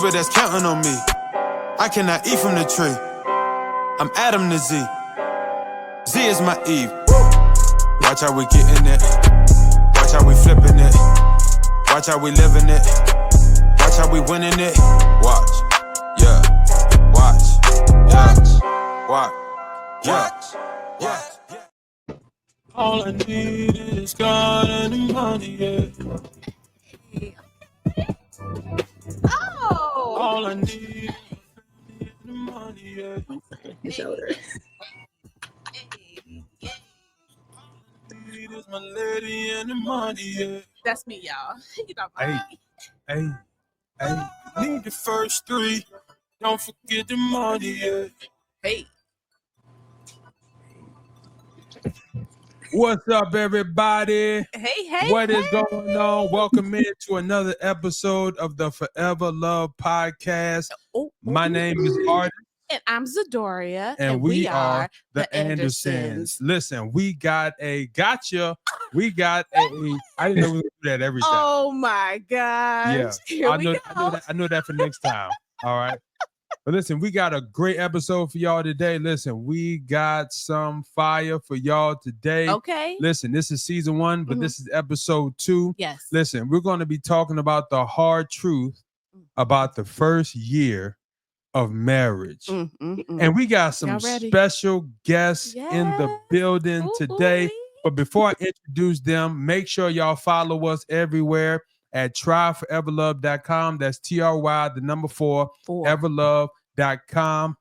people that's counting on me. I cannot eat from the tree. I'm Adam to Z. Z is my Eve. Watch how we getting it. Watch how we flipping it. Watch how we living it. Watch how we winning it. Watch, yeah. Watch, yeah. Watch, yeah. Watch. All I need is God and the money, yeah. Oh. All I need is the money, yeah. Your shoulder. Is my lady and the money, yeah. That's me, y'all. You know, Hey. Need the first three. Don't forget the money, yeah. Hey. What's up, everybody? Hey. What is going on? Welcome in to another episode of the Forever Love Podcast. My name is Artie. And I'm Zadoria. And we are the Andersons. Listen, we got a gotcha. We got a. I didn't know we would do that every time. Oh my gosh. Yeah. Here I we know, go. I know that for next time. All right. But listen, we got a great episode for y'all today. Listen, we got some fire for y'all today. Okay. Listen, this is season 1, but this is episode 2. Yes. Listen, we're going to be talking about the hard truth about the first year of marriage. And we got some special guests in the building today. But before I introduce them, make sure y'all follow us everywhere at tryforeverlove.com. That's TRY, the number 4, everlove.com.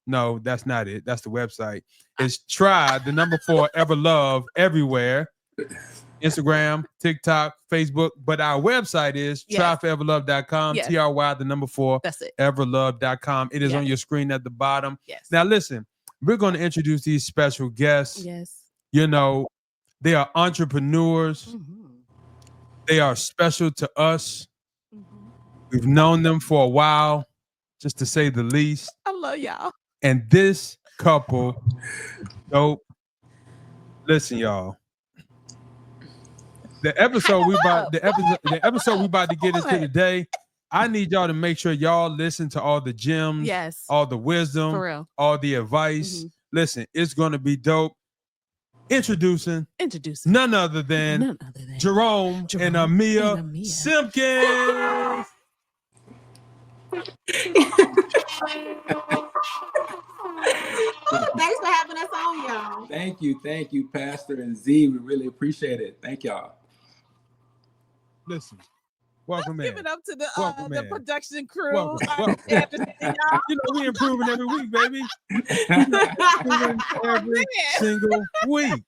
No, that's not it. That's the website. It's try, the number 4, everlove everywhere. Instagram, TikTok, Facebook. But our website is tryforeverlove.com. TRY, the number 4, that's it. everlove.com. It is on your screen at the bottom. Yes. Now, listen, we're going to introduce these special guests. Yes. You know, they are entrepreneurs. They are special to us. We've known them for a while, just to say the least. I love y'all. And this couple, dope. Listen, y'all. The episode we about to get into today. I need y'all to make sure y'all listen to all the gems, all the wisdom, for real, all the advice. Listen, it's going to be dope. Introducing none other than Jerome and Amia Simpkins. Thanks for having us on, y'all. Thank you, Pastor and Z. We really appreciate it. Thank y'all. Listen, welcome in. Give it up to the production crew. Welcome. You know, we improving every week, baby. Every single week.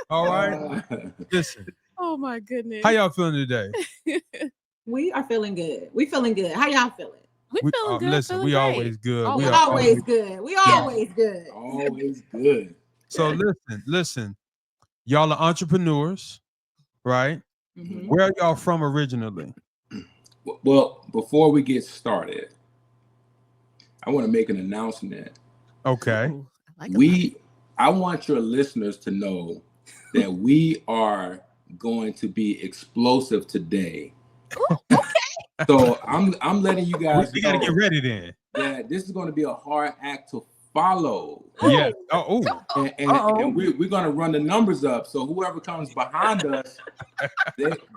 All right. Listen. Oh my goodness. How y'all feeling today? We are feeling good. We feeling good. How y'all feeling? We feeling good. Listen, we always good. We always good. We always good. Always good. So listen. Y'all are entrepreneurs, right? Where are y'all from originally? Well, before we get started, I want to make an announcement. Okay. I want your listeners to know that we are going to be explosive today. Ooh, okay. So I'm letting you guys we gotta get ready then. That this is going to be a hard act to follow. Yeah. And we're going to run the numbers up. So whoever comes behind us,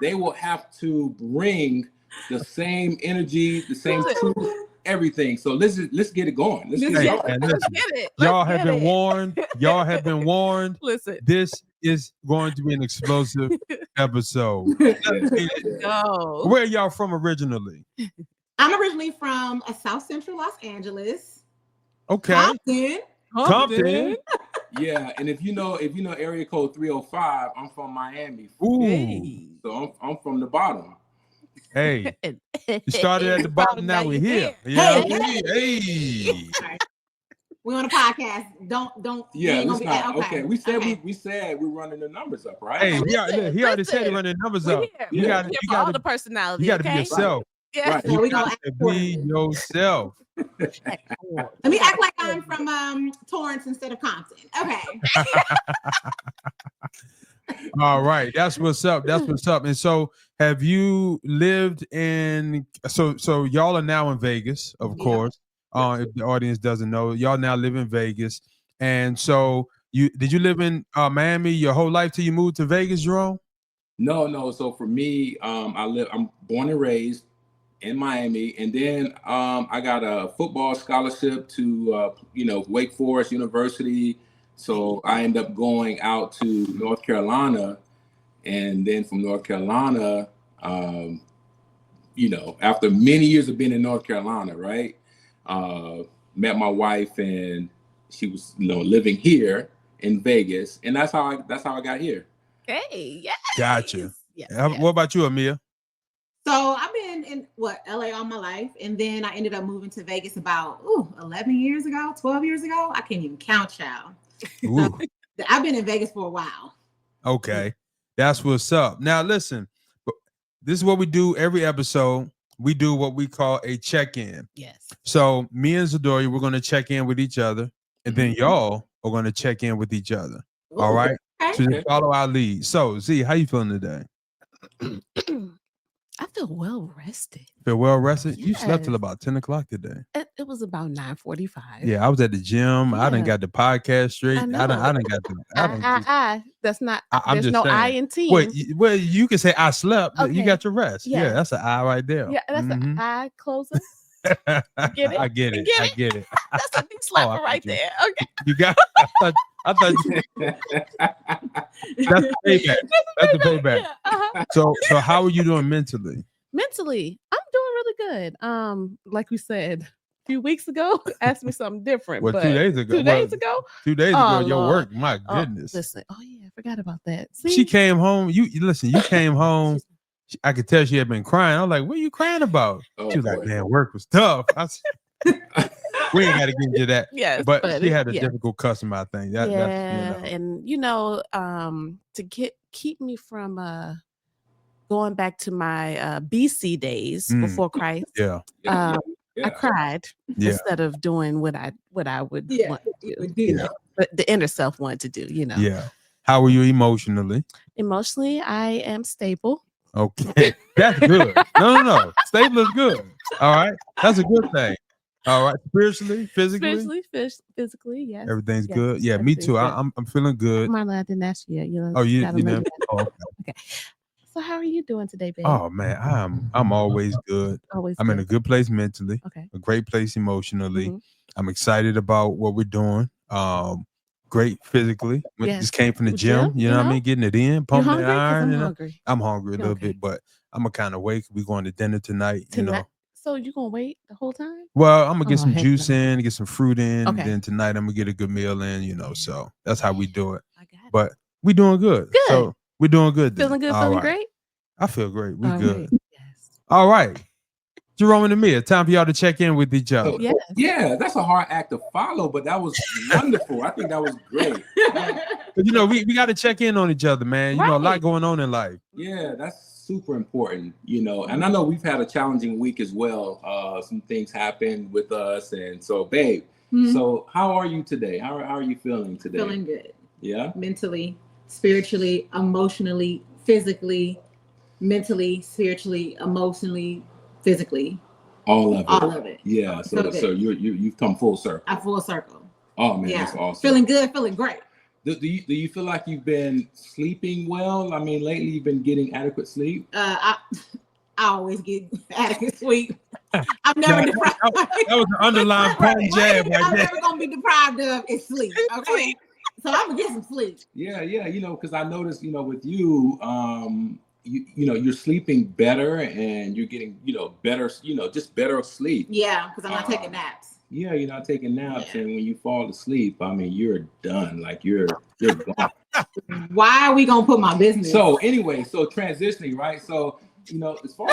they will have to bring the same energy, the same truth, everything. So let's get it going. Let's get it. Y'all have been warned. Y'all have been warned. Listen. This is going to be an explosive episode. No. Where are y'all from originally? I'm originally from South Central Los Angeles. Okay. Compton. Yeah, and if you know area code 305, I'm from Miami. Ooh. Hey. So I'm from the bottom. Hey, you started at the bottom, now we're here. Yeah. Hey. We on a podcast. Don't. Yeah, let's not. Okay. We said we're running the numbers up, right? Hey, he already said he running the numbers up. You got all the personality. You got to be yourself. Yeah. Right. You got to be yourself. Let me act like I'm from Torrance instead of Compton. Okay. All right, that's what's up. That's what's up. And so, have you lived in? So y'all are now in Vegas, of course. If the audience doesn't know, y'all now live in Vegas. And so, did you live in Miami your whole life till you moved to Vegas, Jerome? No. So for me, I'm born and raised in Miami, and then I got a football scholarship to Wake Forest University. So I ended up going out to North Carolina, and then from North Carolina, after many years of being in North Carolina, right, met my wife, and she was living here in Vegas, and that's how I got here. Hey, yeah. Gotcha. Yes. What about you, Amia? So I've been in LA all my life, and then I ended up moving to Vegas about 11 years ago, 12 years ago. I can't even count, child. So I've been in Vegas for a while. Okay, that's what's up. Now listen, this is what we do every episode. We do what we call a check-in. Yes. So me and Zadoria, we're going to check in with each other, and then y'all are going to check in with each other. Ooh, all right. Okay. So just follow our lead. So Z, how you feeling today? I feel well rested. Feel well rested? Yes. You slept till about 10 o'clock today. It was about 9:45. Yeah, I was at the gym. I done got the podcast straight. I done got the. That's not. I'm there's just no saying. I in team. Well, you can say I slept. Okay. You got your rest. Yes. Yeah, that's an I right there. Yeah, that's an I closer. Get it? I get it. I get it. That's a big slapper right there. Okay. You got. I thought you. That's the payback. That's the payback. Yeah, So how are you doing mentally? Mentally, I'm doing really good. Like we said a few weeks ago, asked me something different. Well, but 2 days ago. 2 days ago. 2 days ago, your Lord. work. My goodness. Listen. Oh yeah, I forgot about that. See? She came home. You listen. You came home. I could tell she had been crying. I was like, "What are you crying about?" She was like, "Man, work was tough." I said, we ain't got to get into that. Yes, but she had a difficult customer, I think. That's, and to keep me from going back to my BC days before Christ. I cried instead of doing what I would want to do. But the inner self wanted to do. Yeah. How are you emotionally? Emotionally, I am stable. Okay, that's good. No. Stable is good. All right, that's a good thing. All right, spiritually, physically, yes. Everything's good. Yeah, me too. I'm feeling good. Marla, I didn't ask you yet. You know. Oh, okay. So how are you doing today, babe? Oh man, I'm always good. I'm in a good place mentally. Okay. A great place emotionally. I'm excited about what we're doing. Great physically. Just came from the gym. You know what I mean? Getting it in, pumping the iron. I'm hungry. I'm hungry a little bit, but I'm a kind of wake. We're going to dinner tonight. You know. So you gonna wait the whole time? Well, I'm gonna get some juice in, get some fruit in, Okay. and then tonight I'm gonna get a good meal in. You know, so that's how we do it. I got it. But we doing good. Good. So we're doing good. Feeling good. Feeling great. I feel great. We All good. Right. Yes. All right. Jerome and Amir, time for y'all to check in with each other. Yes. Yeah, that's a hard act to follow, but that was wonderful. I think that was great. But we got to check in on each other, man. You know, a lot going on in life. Yeah, that's super important, and I know we've had a challenging week as well. Some things happened with us, and so, babe, so how are you today? How are you feeling today? Feeling good. Yeah. Mentally, spiritually, emotionally, physically, mentally, spiritually, emotionally, physically. All of it. All of it. Yeah. So you've come full circle. I'm full circle. Oh man, that's awesome. Feeling good, feeling great. Do you feel like you've been sleeping well? I mean, lately you've been getting adequate sleep. I always get adequate sleep. I'm never deprived. That was an underlying point jab right I'm there. never gonna be deprived of is sleep. Okay. So I'm gonna get some sleep. Yeah, because I noticed, with you, you're sleeping better and you're getting, better, just better sleep. Yeah, because I'm not taking naps. Yeah, you're not taking naps, and when you fall asleep, I mean, you're done. Like you're gone. Why are we gonna put my business? So anyway, transitioning, right? So as far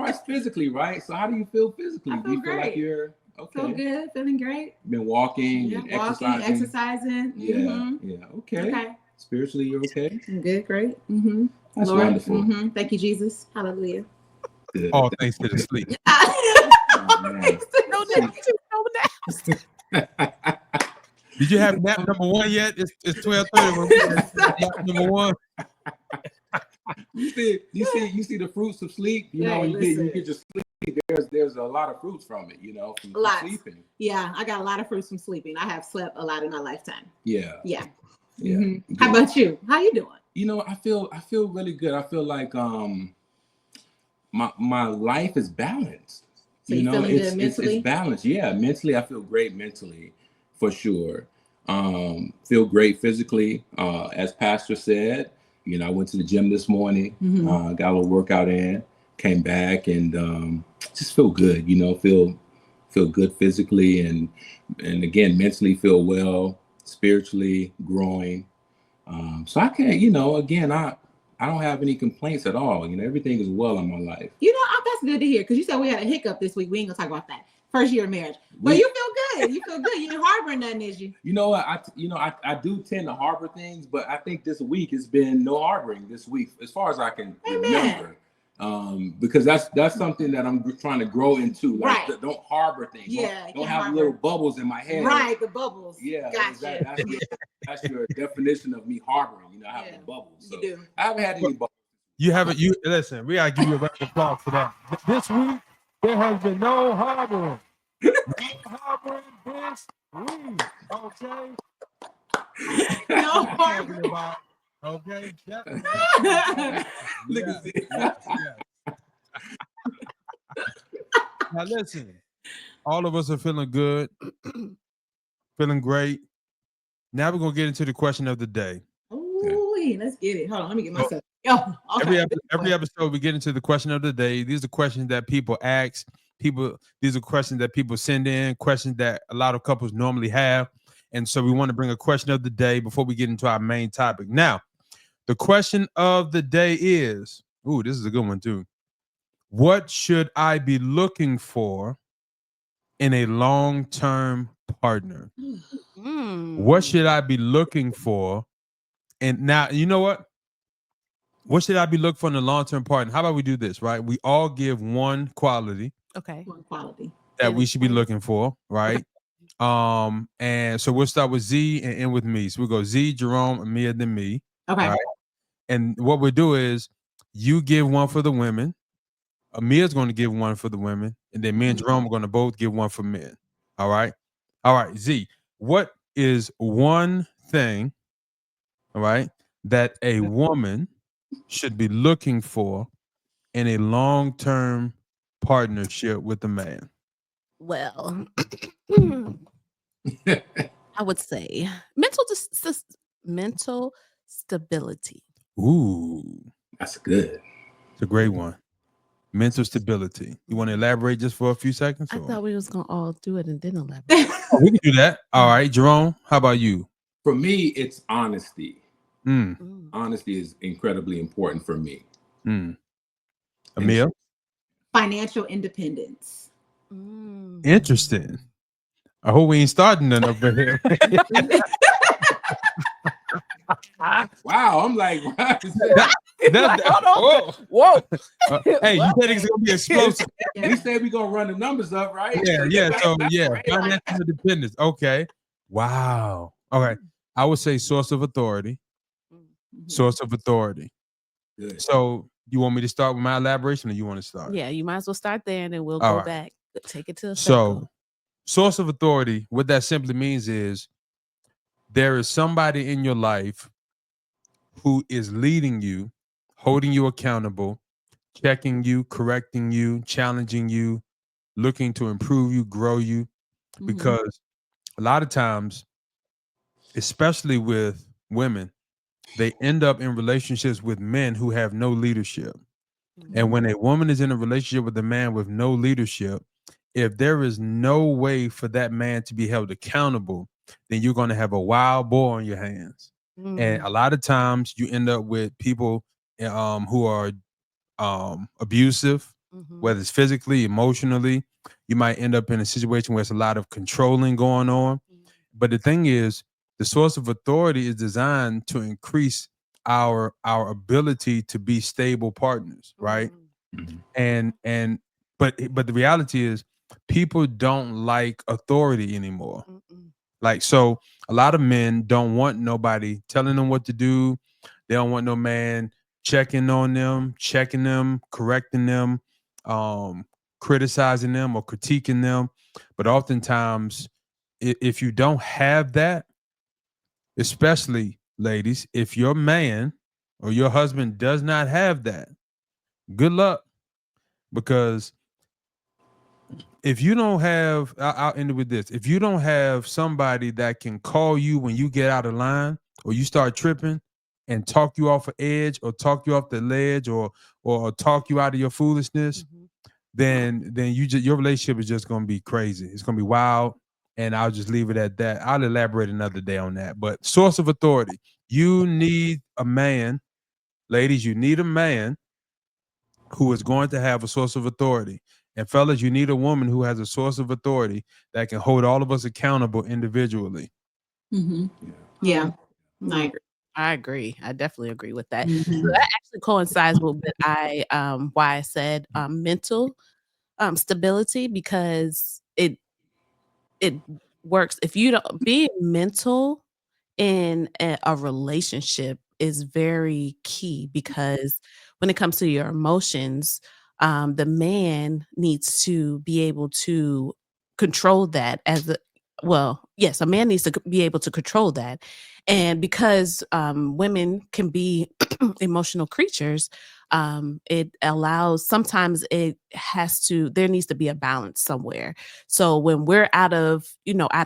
as physically, right? So how do you feel physically? I feel do you feel great. like you're okay? Feel good, feeling great. Been walking and exercising. Yeah. Okay. Spiritually, you're okay. I'm good, great. That's Lord, wonderful. Thank you, Jesus. Hallelujah. Good. All thanks to the sleep. Did you have nap number one yet? It's 12:30. Nap number one. You see the fruits of sleep. You know, you get your sleep. There's a lot of fruits from it. You know, from sleeping. Yeah, I got a lot of fruits from sleeping. I have slept a lot in my lifetime. Yeah. Mm-hmm. How about you? How you doing? You know, I feel really good. I feel like my life is balanced. So you know, it's balanced. Yeah, mentally I feel great mentally, for sure. Feel great physically. As Pastor said, you know, I went to the gym this morning, got a little workout in, came back, and just feel good. You know, feel good physically, and again mentally feel well, spiritually growing. So I can't, you know, again, I don't have any complaints at all. You know, everything is well in my life. You know, that's good to hear, because you said we had a hiccup this week. We ain't gonna talk about that. First year of marriage, but you feel good. You feel good. You ain't harboring nothing, is you? You know what? I do tend to harbor things, but I think this week has been no harboring this week, as far as I can remember. Because that's something that I'm trying to grow into. Like, don't harbor things. Yeah, don't have little bubbles in my head. Right, the bubbles. Yeah, gotcha. That's your definition of me harboring. You know, having bubbles. So you do. I haven't had any bubbles. You haven't. You listen. We gotta give you a round of applause for that. This week there has been no harboring. No harboring this week. Okay. No harboring. Okay. Look at this. Now listen. All of us are feeling good, feeling great. Now we're gonna get into the question of the day. Ooh, let's get it. Hold on, let me get myself. Every episode we get into the question of the day. These are questions that people ask. These are questions that people send in, questions that a lot of couples normally have. And so we want to bring a question of the day before we get into our main topic. Now, the question of the day is, this is a good one too. What should I be looking for in a long-term partner? What should I be looking for? And now, you know what? What should I be looking for in a long-term partner? How about we do this, right? We all give one quality. Okay. One quality that we should be looking for, right? And so we'll start with Z and end with me. So we'll go Z, Jerome, Amir, then me. Okay. Right? And what we'll do is you give one for the women. Amir's going to give one for the women. And then me and Jerome are going to both give one for men. All right. All right. Z, what is one thing, all right, that a woman should be looking for in a long-term partnership with a man? Well, I would say mental stability. Ooh, that's good. It's a great one. Mental stability. You want to elaborate just for a few seconds? I thought we was gonna all do it and then elaborate. We can do that. All right, Jerome. How about you? For me, it's honesty. Honesty is incredibly important for me. Amir? Financial independence. Interesting. I hope we ain't starting none over here. Wow, I'm like, wow. Whoa. Hey, you said it's gonna be explosive. We said we're gonna run the numbers up, right? Yeah. So financial independence. Okay. Wow. Okay. I would say source of authority. Source of authority. Good. So you want me to start with my elaboration, or you want to start? Yeah, you might as well start there, and then we'll go back. Take it to a So, source of authority, what that simply means is there is somebody in your life who is leading you, holding you accountable, checking you, correcting you, challenging you, looking to improve you, grow you. Because a lot of times, especially with women, they end up in relationships with men who have no leadership. And when a woman is in a relationship with a man with no leadership, if there is no way for that man to be held accountable, then you're going to have a wild boar on your hands. And a lot of times you end up with people who are abusive, whether it's physically, emotionally. You might end up in a situation where it's a lot of controlling going on. But the thing is, the source of authority is designed to increase our ability to be stable partners, right? But the reality is people don't like authority anymore. Like, so a lot of men don't want nobody telling them what to do. They don't want no man checking on them, checking them, correcting them, criticizing them or critiquing them. But oftentimes, if you don't have that, especially ladies, if your man or your husband does not have that, good luck. Because if you don't have, I'll end it with this. If you don't have somebody that can call you when you get out of line or you start tripping and talk you off an edge or talk you off the ledge or talk you out of your foolishness, then your relationship is just going to be crazy. It's going to be wild. And I'll just leave it at that. I'll elaborate another day on that. But source of authority, you need a man, ladies, you need a man who is going to have a source of authority. And fellas, you need a woman who has a source of authority that can hold all of us accountable individually. Yeah. I agree. I definitely agree with that. So that actually coincides with what why I said mental stability, because it works. If you don't, being mental in a relationship is very key, because when it comes to your emotions, the man needs to be able to control that yes, a man needs to be able to control that. And because women can be emotional creatures, it allows, sometimes there needs to be a balance somewhere. So when we're out of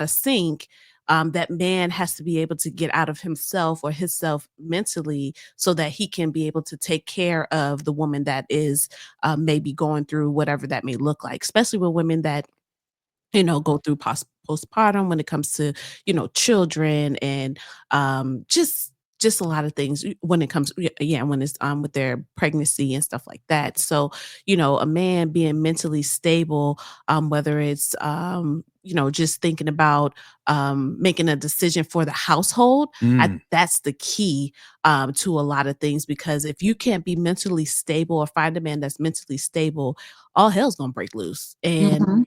sync, that man has to be able to get out of himself or himself mentally, so that he can be able to take care of the woman that is maybe going through whatever that may look like, especially with women that go through postpartum, when it comes to children, and just a lot of things when it comes when it's with their pregnancy and stuff like that. So a man being mentally stable, whether it's just thinking about making a decision for the household, that's the key to a lot of things. Because if you can't be mentally stable or find a man that's mentally stable, all hell's gonna break loose. And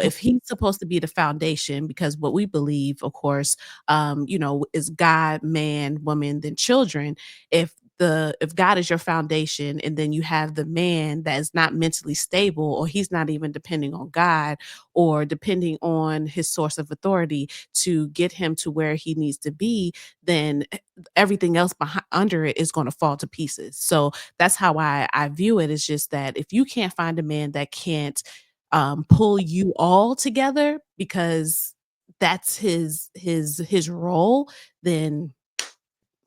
if he's supposed to be the foundation, because what we believe, of course, is God, man, woman, then children. If God is your foundation, and then you have the man that is not mentally stable, or he's not even depending on God or depending on his source of authority to get him to where he needs to be, then everything else under it is going to fall to pieces. So that's how I view it. It's just that if you can't find a man that can't pull you all together, because that's his role, then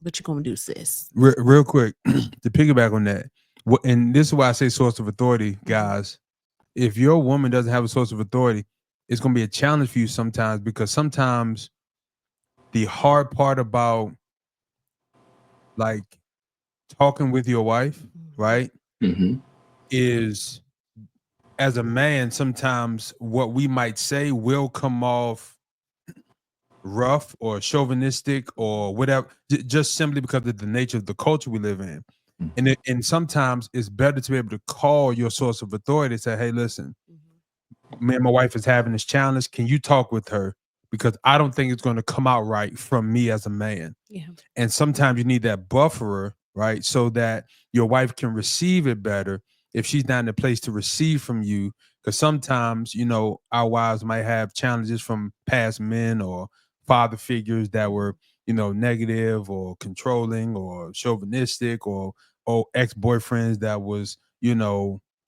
what you gonna do, sis? Real quick, to piggyback on that, and this is why I say source of authority, guys. If your woman doesn't have a source of authority, it's gonna be a challenge for you sometimes, because sometimes the hard part about like talking with your wife, right, is, as a man, sometimes what we might say will come off rough or chauvinistic or whatever, just simply because of the nature of the culture we live in. And sometimes it's better to be able to call your source of authority and say, hey, listen, me and my wife is having this challenge. Can you talk with her? Because I don't think it's going to come out right from me as a man. Yeah. And sometimes you need that bufferer, right? So that your wife can receive it better if she's not in a place to receive from you. Because sometimes, our wives might have challenges from past men or father figures that were, negative or controlling or chauvinistic, or ex-boyfriends that was,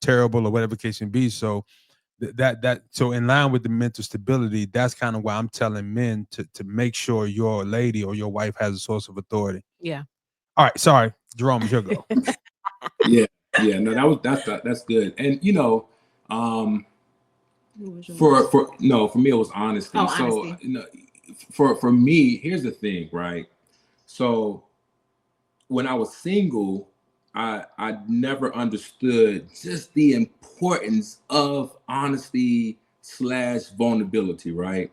terrible, or whatever the case may be. So so in line with the mental stability, that's kind of why I'm telling men to make sure your lady or your wife has a source of authority. Yeah. All right. Sorry, Jerome, it's your go. No, that's good. And for me it was honesty. So for me, here's the thing, right? So when I was single, I never understood just the importance of honesty / vulnerability, right?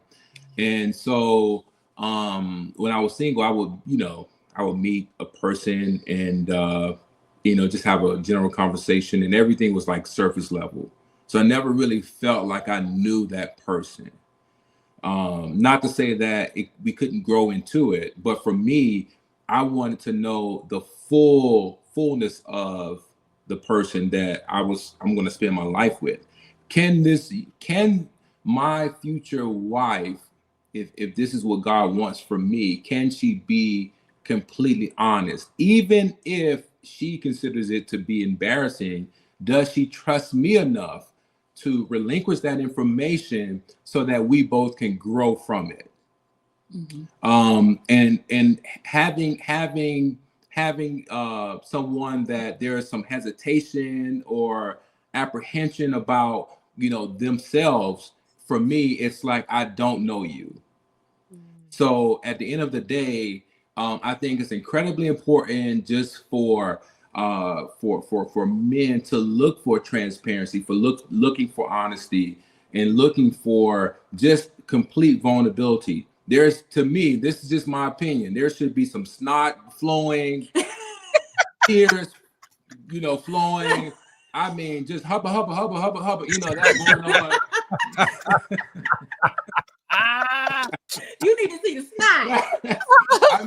And so when I was single, I would meet a person and just have a general conversation, and everything was like surface level. So I never really felt like I knew that person. Not to say that we couldn't grow into it, but for me, I wanted to know the fullness of the person that I'm going to spend my life with. Can my future wife, if this is what God wants from me, can she be completely honest? Even if she considers it to be embarrassing, does she trust me enough to relinquish that information so that we both can grow from it? And having someone that there is some hesitation or apprehension about, themselves. For me, it's like, I don't know you. So at the end of the day, I think it's incredibly important just for men to look for transparency, for looking for honesty, and looking for just complete vulnerability. To me, this is just my opinion, there should be some snot flowing, tears, flowing. I mean, just hubba, that going on. You need to see the snot. I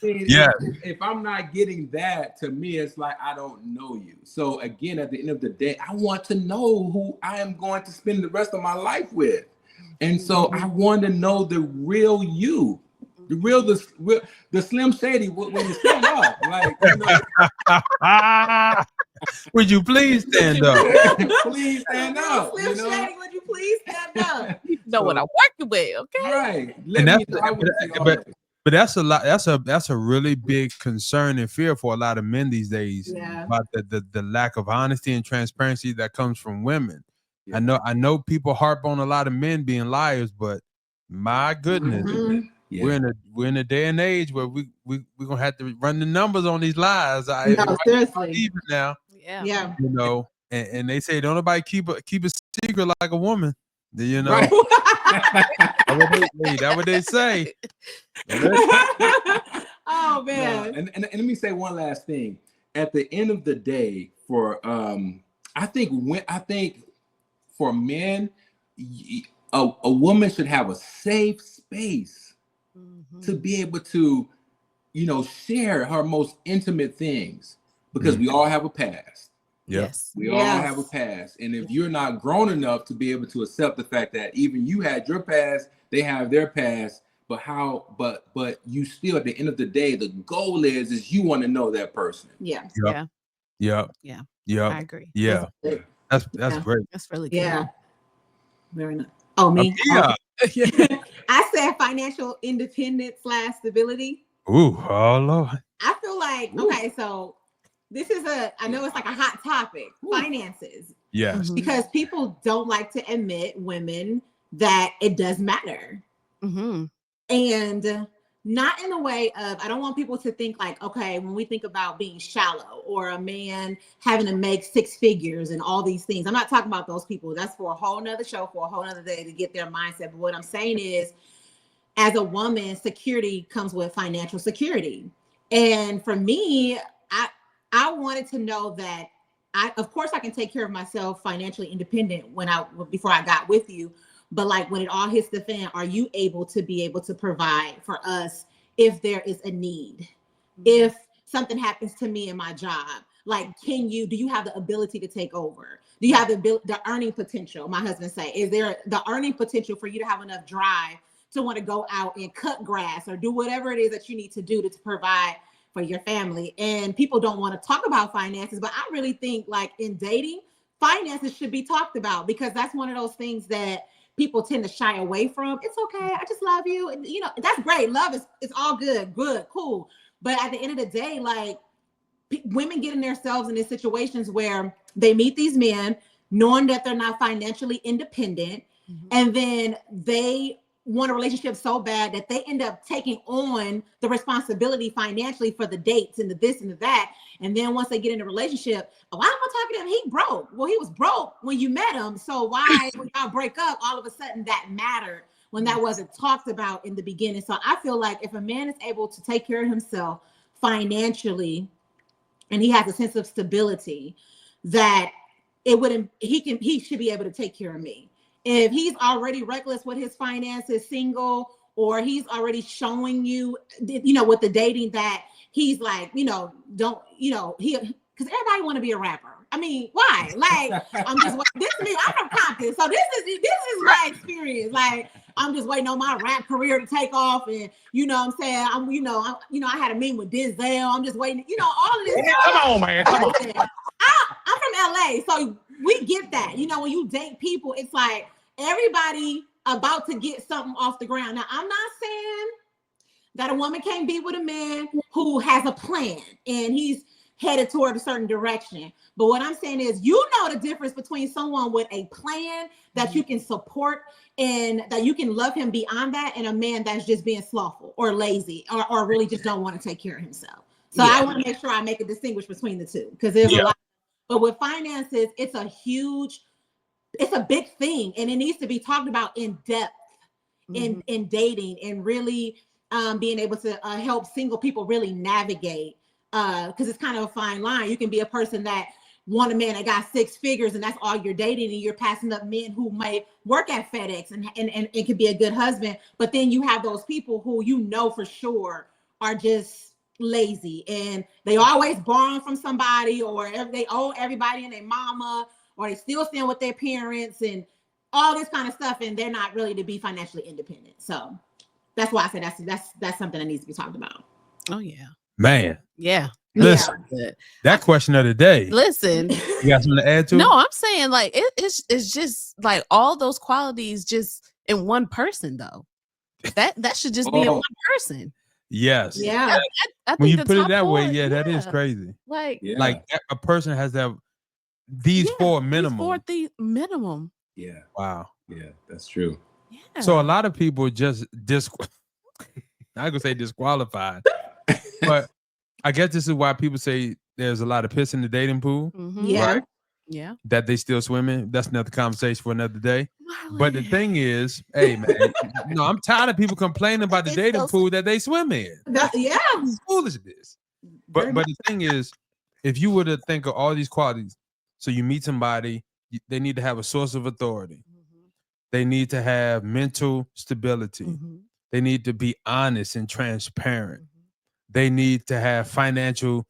mean, yeah. If I'm not getting that, to me, it's like, I don't know you. So again, at the end of the day, I want to know who I am going to spend the rest of my life with. And so I want to know the real you, the Slim Shady when you stand up. Like, would you please stand up? Please stand up. Slim Shady, would you please stand up? You know what I'm working with, okay? Right. But that's a lot. That's a really big concern and fear for a lot of men these days. Yeah. About the lack of honesty and transparency that comes from women. Yeah. I know people harp on a lot of men being liars, but my goodness, we're in a day and age where we're gonna have to run the numbers on these lies. Seriously. Even now, yeah. And they say don't nobody keep a secret like a woman. Right. That's what they say. Oh man. And let me say one last thing. At the end of the day, I think for men, a woman should have a safe space to be able to, share her most intimate things, because we all have a past. Yes. We all have a past. And if you're not grown enough to be able to accept the fact that even you had your past, they have their past, but you still, at the end of the day, the goal is you want to know that person. Yeah. Yeah. I agree. Yeah. That's great. That's really good. Yeah. Very nice. Oh, me? Yeah. I said financial independence / stability. Ooh, oh Lord. I feel like, okay, so this is I know it's like a hot topic, finances. Yes. Because people don't like to admit, women, that it does matter. And not in the way of, I don't want people to think like, okay, when we think about being shallow or a man having to make 6 figures and all these things, I'm not talking about those people. That's for a whole nother show, for a whole nother day to get their mindset. But what I'm saying is, as a woman, security comes with financial security. And for me, I wanted to know that of course I can take care of myself, financially independent before I got with you. But like when it all hits the fan, are you able to provide for us if there is a need? If something happens to me in my job, like, do you have the ability to take over? Do you have the earning potential? My husband say, is there the earning potential for you to have enough drive to want to go out and cut grass or do whatever it is that you need to do to provide for your family? And people don't want to talk about finances, but I really think, like, in dating, finances should be talked about, because that's one of those things that people tend to shy away from. It's okay, I just love you, and that's great. Love is all good, cool. But at the end of the day, like, women get in themselves in these situations where they meet these men knowing that they're not financially independent, and then they want a relationship so bad that they end up taking on the responsibility financially for the dates and the this and the that. And then once they get in a relationship, why am I talking to him? He broke. Well, he was broke when you met him. So why, when y'all break up, all of a sudden that mattered when that wasn't talked about in the beginning? So I feel like if a man is able to take care of himself financially and he has a sense of stability, that he should be able to take care of me. If he's already reckless with his finances, single, or he's already showing you, with the dating that he's like, don't, because everybody want to be a rapper. I mean, why? Like, I'm just this is me. I'm from Compton, so this is my experience. Like, I'm just waiting on my rap career to take off, and what I'm saying, I had a meeting with Denzel. I'm just waiting, all of this. Come on, man, come on. I'm from LA, so we get that. When you date people, it's like everybody about to get something off the ground. Now, I'm not saying that a woman can't be with a man who has a plan and he's headed toward a certain direction. But what I'm saying is, the difference between someone with a plan that you can support and that you can love him beyond that, and a man that's just being slothful or lazy or really just don't want to take care of himself. So I want to make sure I make a distinguish between the two, because there's a lot. But with finances, it's a big thing, and it needs to be talked about in depth in dating, and really being able to help single people really navigate, because it's kind of a fine line. You can be a person that want a man that got 6 figures and that's all you're dating, and you're passing up men who might work at FedEx and it could be a good husband, but then you have those people who for sure are just lazy, and they always borrowing from somebody, or they owe everybody and their mama, or they still stand with their parents and all this kind of stuff, and they're not really to be financially independent. So that's why I say that's something that needs to be talked about. Oh yeah, man. Yeah. Listen, that question of the day. Listen, you got something to add to it? No, I'm saying like it's just like all those qualities just in one person though. That should just be in one person. Yes. Yeah. I think when you put it that 4, way, that is crazy. Like a person has to have these 4 minimum. These 4 minimum. Yeah. Wow. Yeah, that's true. Yeah. So a lot of people just I'm gonna say disqualified, but I guess this is why people say there's a lot of piss in the dating pool. Mm-hmm. Yeah. Right? Yeah. That they still swimming. That's another conversation for another day. But the thing is, hey man, I'm tired of people complaining about the dating pool that they swim in. It's foolishness. But the thing is, if you were to think of all these qualities, so you meet somebody, they need to have a source of authority. Mm-hmm. They need to have mental stability. Mm-hmm. They need to be honest and transparent. Mm-hmm. They need to have financial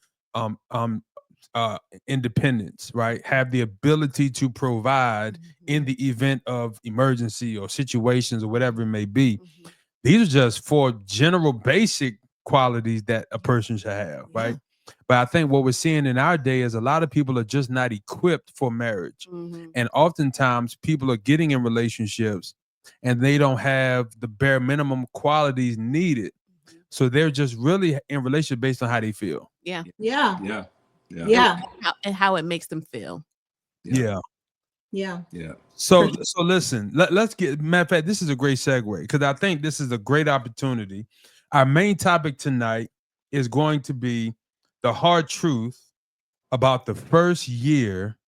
independence, right? Have the ability to provide in the event of emergency or situations or whatever it may be. Mm-hmm. These are just 4 general basic qualities that a person should have, right? But I think what we're seeing in our day is a lot of people are just not equipped for marriage. Mm-hmm. And oftentimes people are getting in relationships and they don't have the bare minimum qualities needed. Mm-hmm. So they're just really in relationship based on how they feel. Yeah. Yeah. Yeah. Yeah. Yeah. And how it makes them feel. Yeah. Yeah. Yeah. So listen, let's get, matter of fact, this is a great segue because I think this is a great opportunity. Our main topic tonight is going to be the hard truth about the first year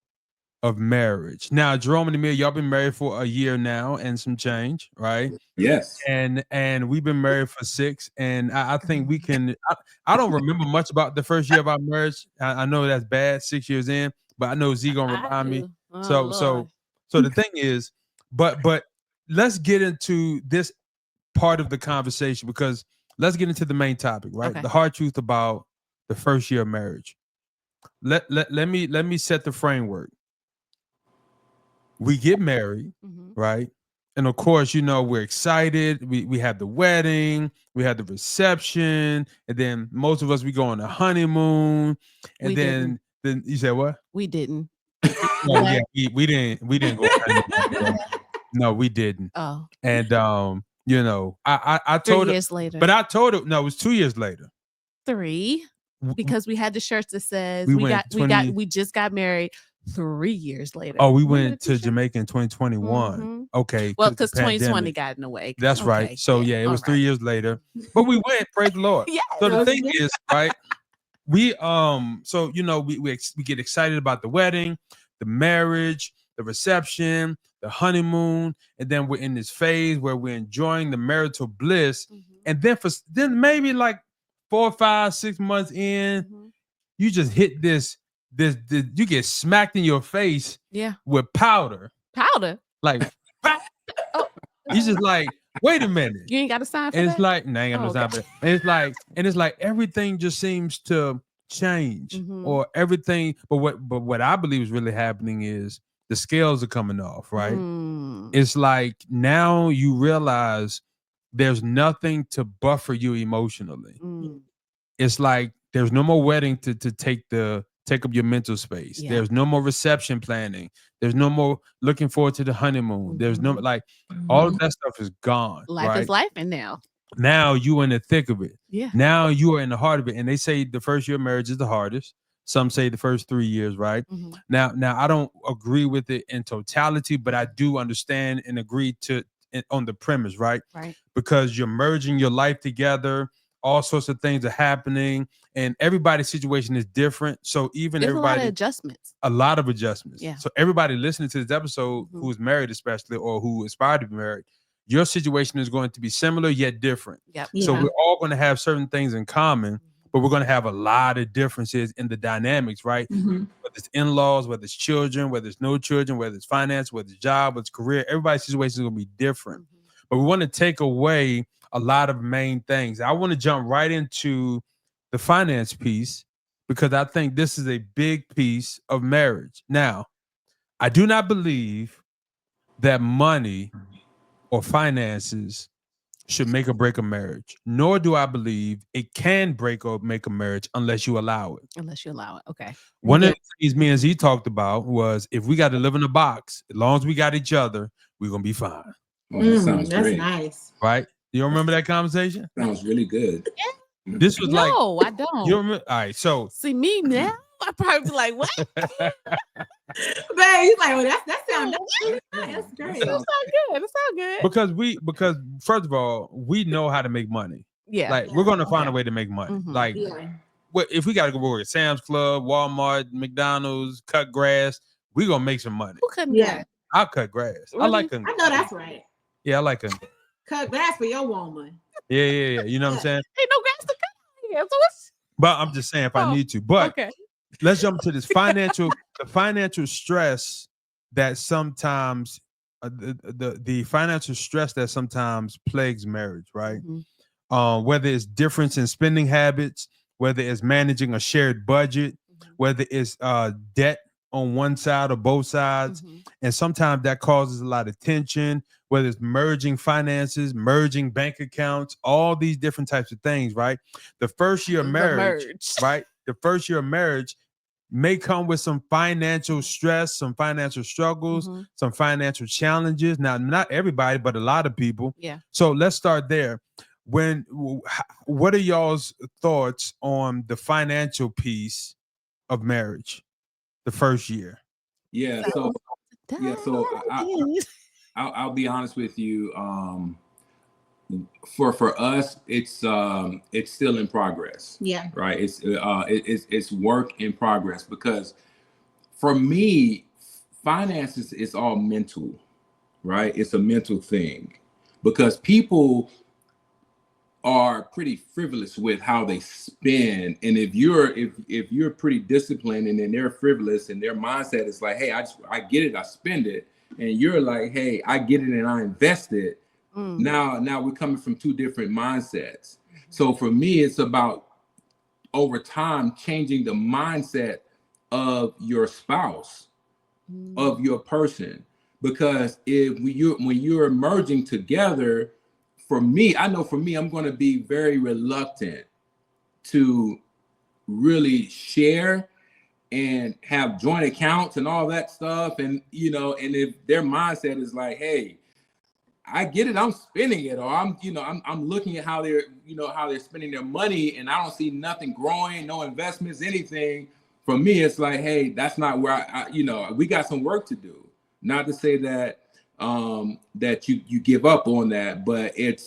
of marriage. Now, Jerome and Amir, y'all been married for a year now and some change, right? Yes. And we've been married for 6. And I think we can, I don't remember much about the first year of our marriage. I know that's bad, 6 years in, but I know Z gonna remind me. So the thing is, but let's get into this part of the conversation because let's get into the main topic, right? Okay. The hard truth about the first year of marriage. Let me set the framework. We get married, right? And of course, we're excited. We have the wedding, we have the reception, and then most of us we go on the honeymoon, and then you said what? We didn't. No, yeah, we didn't go. No, we didn't. Oh, and I told 3 years later, but I told her no, it was 2 years later. 3, because we had the shirts that says we just got married 3 years later. Oh, we went to Jamaica in 2021. Mm-hmm. Okay, well, because 2020 got in the way. That's okay. Right. So yeah, it was 3 years later, but we went. Praise the Lord. Yeah. So the thing is, right? We so we get excited about the wedding, the marriage, the reception, the honeymoon, and then we're in this phase where we're enjoying the marital bliss, and then maybe like 4, 5, 6 months in, you just hit this you get smacked in your face with powder. Powder. Like you just like, Wait a minute. You ain't got to sign for and that? It's like, nah, I ain't got no sign for that. And it's like everything just seems to change or everything. But what I believe is really happening is the scales are coming off, right? It's like now you realize there's nothing to buffer you emotionally. It's like there's no more wedding to take up your mental space. Yeah. There's no more reception planning. There's no more looking forward to the honeymoon. There's no all of that stuff is gone. Life is life, and now you in the thick of it. Yeah. Now you are in the heart of it. And they say the first year of marriage is the hardest. Some say the first 3 years, right? Now I don't agree with it in totality, but I do understand and agree on the premise, right? Right. Because you're merging your life together. All sorts of things are happening, and everybody's situation is different. So even there's everybody, a lot of adjustments. Yeah. So everybody listening to this episode who's married, especially, or who aspire to be married, your situation is going to be similar yet different. Yep. So we're all going to have certain things in common, but we're going to have a lot of differences in the dynamics, right? Whether it's in-laws, whether it's children, whether it's no children, whether it's finance, whether it's job, whether it's career, everybody's situation is going to be different. But we want to take away a lot of main things. I want to jump right into the finance piece because I think this is a big piece of marriage. Now, I do not believe that money or finances should make or break a marriage, nor do I believe it can break or make a marriage unless you allow it. Okay. One of the things me and Z talked about was if we got to live in a box, as long as we got each other, we're going to be fine. Oh, that sounds that's great. Nice. Right? You remember that conversation? Sounds really good. This was no, I don't. You remember? All right, so see me now. I probably be like, what? But he's like, well, that sounds great. That's great. It sounds good. Because first of all, we know how to make money. Yeah. Like we're gonna find a way to make money. Like if we gotta go work at Sam's Club, Walmart, McDonald's, cut grass, we're gonna make some money. Who cutting grass? I'll cut grass. Really? I like cutting I know that's right. Yeah, I like cutting. Cut grass for your woman. Yeah. You know what I'm saying? Ain't no grass to cut here. So but I'm just saying if I need to. But okay. Let's jump to this the financial stress that sometimes the financial stress that sometimes plagues marriage, right? Whether it's difference in spending habits, whether it's managing a shared budget, whether it's debt on one side or both sides, and sometimes that causes a lot of tension. Whether it's merging finances, merging bank accounts, all these different types of things, right? The first year of marriage, right? The first year of marriage may come with some financial stress, some financial struggles, some financial challenges. Now, not everybody, but a lot of people. Yeah. So let's start there. What are y'all's thoughts on the financial piece of marriage, the first year? Yeah. So I'll be honest with you. For us, it's still in progress. Yeah. Right. It's work in progress because for me, finances is all mental, right? It's a mental thing because people are pretty frivolous with how they spend. And if you're pretty disciplined and then they're frivolous and their mindset is like, hey, I get it, I spend it. And you're like, hey, I get it and I invest it. Now we're coming from two different mindsets. So for me, it's about over time changing the mindset of your spouse, of your person. Because when you're merging together, I know for me, I'm going to be very reluctant to really share and have joint accounts and all that stuff. And, and if their mindset is like, hey, I get it, I'm spending it, or I'm looking at how they're spending their money and I don't see nothing growing, no investments, anything. For me, it's like, hey, that's not where we got some work to do. Not to say that that you give up on that, but it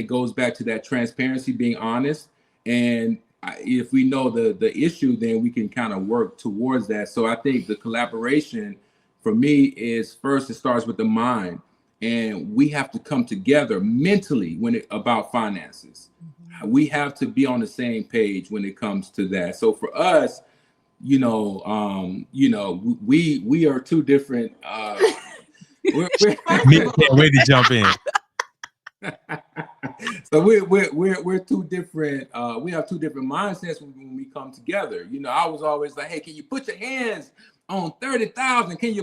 goes back to that transparency, being honest. And if we know the issue, then we can kind of work towards that. So I think the collaboration for me is first, it starts with the mind. And we have to come together mentally about finances. We have to be on the same page when it comes to that. So for us, we are two different. Me can't wait to jump in. So we're two different. We have two different mindsets when we come together. You know, I was always like, "Hey, can you put your hands on 30,000? Can you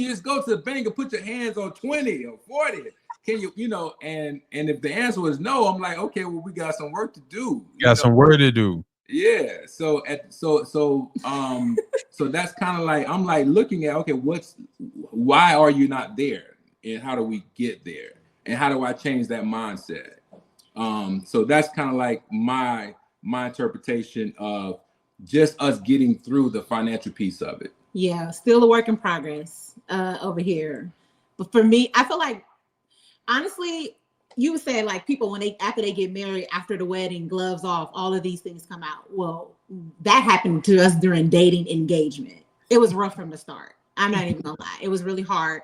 just go to the bank and put your hands on 20 or 40? Can you, you know?" And if the answer was no, I'm like, "Okay, well, we got some work to do. Some work to do." Yeah. So that's kind of like, I'm like looking at, okay, why are you not there, and how do we get there, and how do I change that mindset? So that's kind of like my interpretation of just us getting through the financial piece of it. Yeah, still a work in progress over here. But for me, I feel like, honestly, you would say like people after they get married, after the wedding, gloves off, all of these things come out. Well, that happened to us during dating engagement. It was rough from the start. I'm not even gonna lie. It was really hard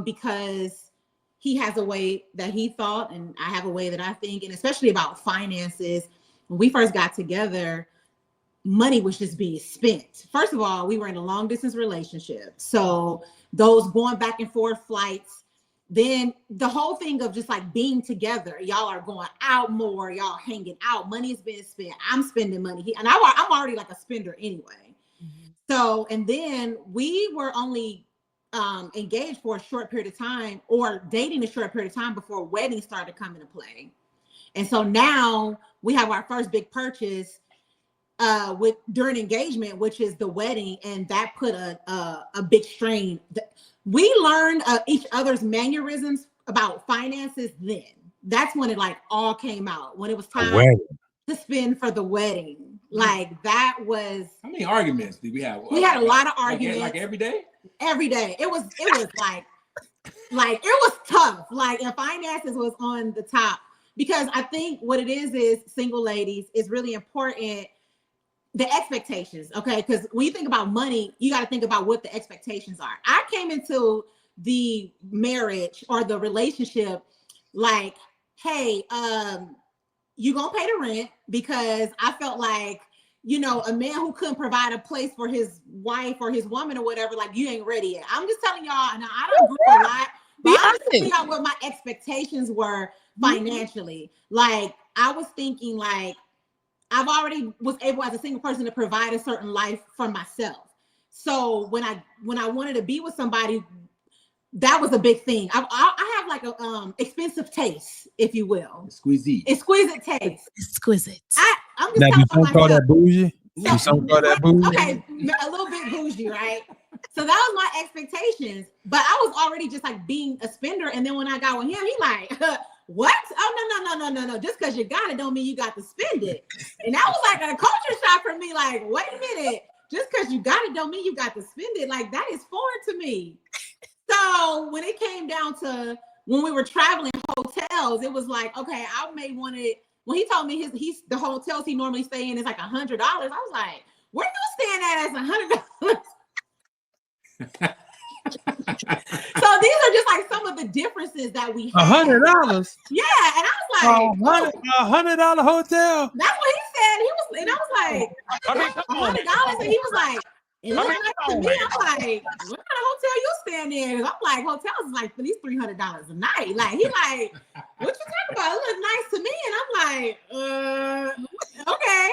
because he has a way that he thought, and I have a way that I think, and especially about finances. When we first got together, money was just being spent. First of all, we were in a long distance relationship. So those going back and forth flights, then the whole thing of just like being together, y'all are going out more, y'all hanging out, money is being spent, I'm spending money, and I'm already like a spender anyway. Mm-hmm. So, and then we were only engaged for a short period of time, or dating a short period of time, before weddings started to come into play. And so now we have our first big purchase during engagement, which is the wedding, and that put a big strain. We learned each other's mannerisms about finances then. That's when it like all came out, when it was time to spend for the wedding. Like that was. How many arguments did we have? We had a lot of arguments. Like every day? Every day. It was like it was tough. Like, and finances was on the top, because I think what it is single ladies, is really important. The expectations, okay? Because when you think about money, you got to think about what the expectations are. I came into the marriage or the relationship like, hey, you gonna pay the rent, because I felt like, you know, a man who couldn't provide a place for his wife or his woman or whatever, like, you ain't ready yet. I'm just telling y'all, and I don't agree a lot, but I'm just telling y'all what my expectations were financially. Like, I was thinking like, I've already was able as a single person to provide a certain life for myself. So when I wanted to be with somebody, that was a big thing. I have like a expensive taste, if you will. Exquisite taste. Exquisite. I'm just talking about call that bougie. Some call that bougie. Okay, a little bit bougie, right? So that was my expectations. But I was already just like being a spender. And then when I got with him, he like, what? Oh, no. Just because you got it don't mean you got to spend it. And that was like a culture shock for me. Like, wait a minute. Just because you got it don't mean you got to spend it. Like, that is foreign to me. So when it came down to when we were traveling hotels, it was like, okay, I may want it. When he told me the hotels he normally stay in is like $100, I was like, where you staying at as $100? So these are just like some of the differences that we have. $100? Yeah, and I was like, $100 hotel. That's what he said. And I was like, $100, and he was like, it looks like to me. I'm like, what kind of hotel you staying in? I'm like, hotels is like these $300 a night. Like, he like, what you talking about? It looks nice to me. And I'm like, okay.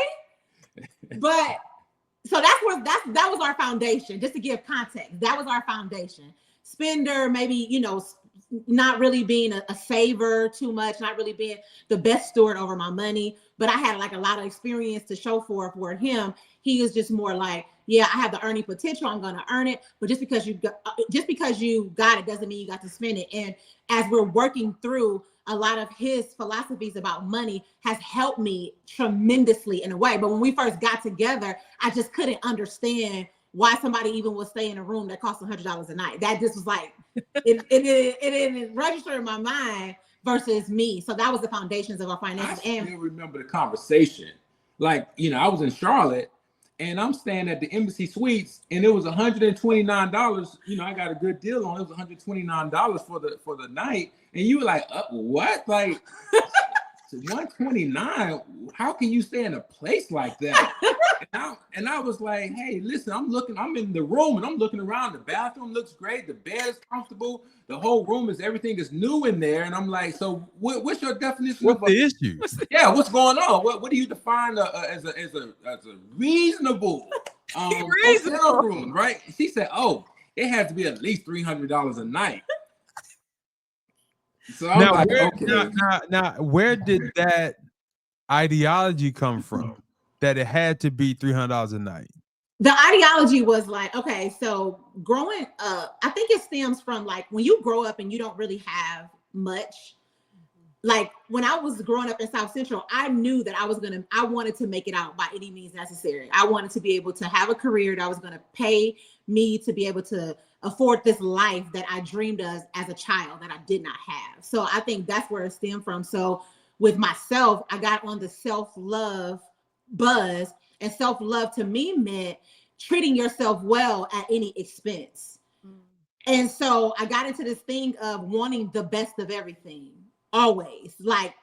But so that was our foundation, just to give context. That was our foundation. Spender, maybe, you know, not really being a saver too much, not really being the best steward over my money. But I had like a lot of experience to show for him. He is just more like, yeah, I have the earning potential, I'm going to earn it. But just because you got it doesn't mean you got to spend it. And as we're working through, a lot of his philosophies about money has helped me tremendously in a way. But when we first got together, I just couldn't understand why somebody even would stay in a room that costs $100 a night. That just was like, it didn't register in my mind versus me. So that was the foundations of our finances. I still remember the conversation. Like, you know, I was in Charlotte and I'm staying at the Embassy Suites and it was $129. You know, I got a good deal on it. It was $129 for the night. And you were like, what? Like, $129? How can you stay in a place like that? And I was like, hey, listen, I'm in the room and I'm looking around. The bathroom looks great. The bed is comfortable. The whole room everything is new in there. And I'm like, so what's your definition of the issue? Yeah, what's going on? What do you define as a reasonable hotel room, right? She said, oh, it has to be at least $300 a night. So I'm like, okay. Now, where did that ideology come from that it had to be $300 a night? The ideology was like, okay, so growing up, I think it stems from like when you grow up and you don't really have much. Like when I was growing up in South Central, I knew that I wanted to make it out by any means necessary. I wanted to be able to have a career that was going to pay me to be able to afford this life that I dreamed of as a child that I did not have. So I think that's where it stemmed from. So with myself, I got on the self-love buzz, and self-love to me meant treating yourself well at any expense. And so I got into this thing of wanting the best of everything, always. Like,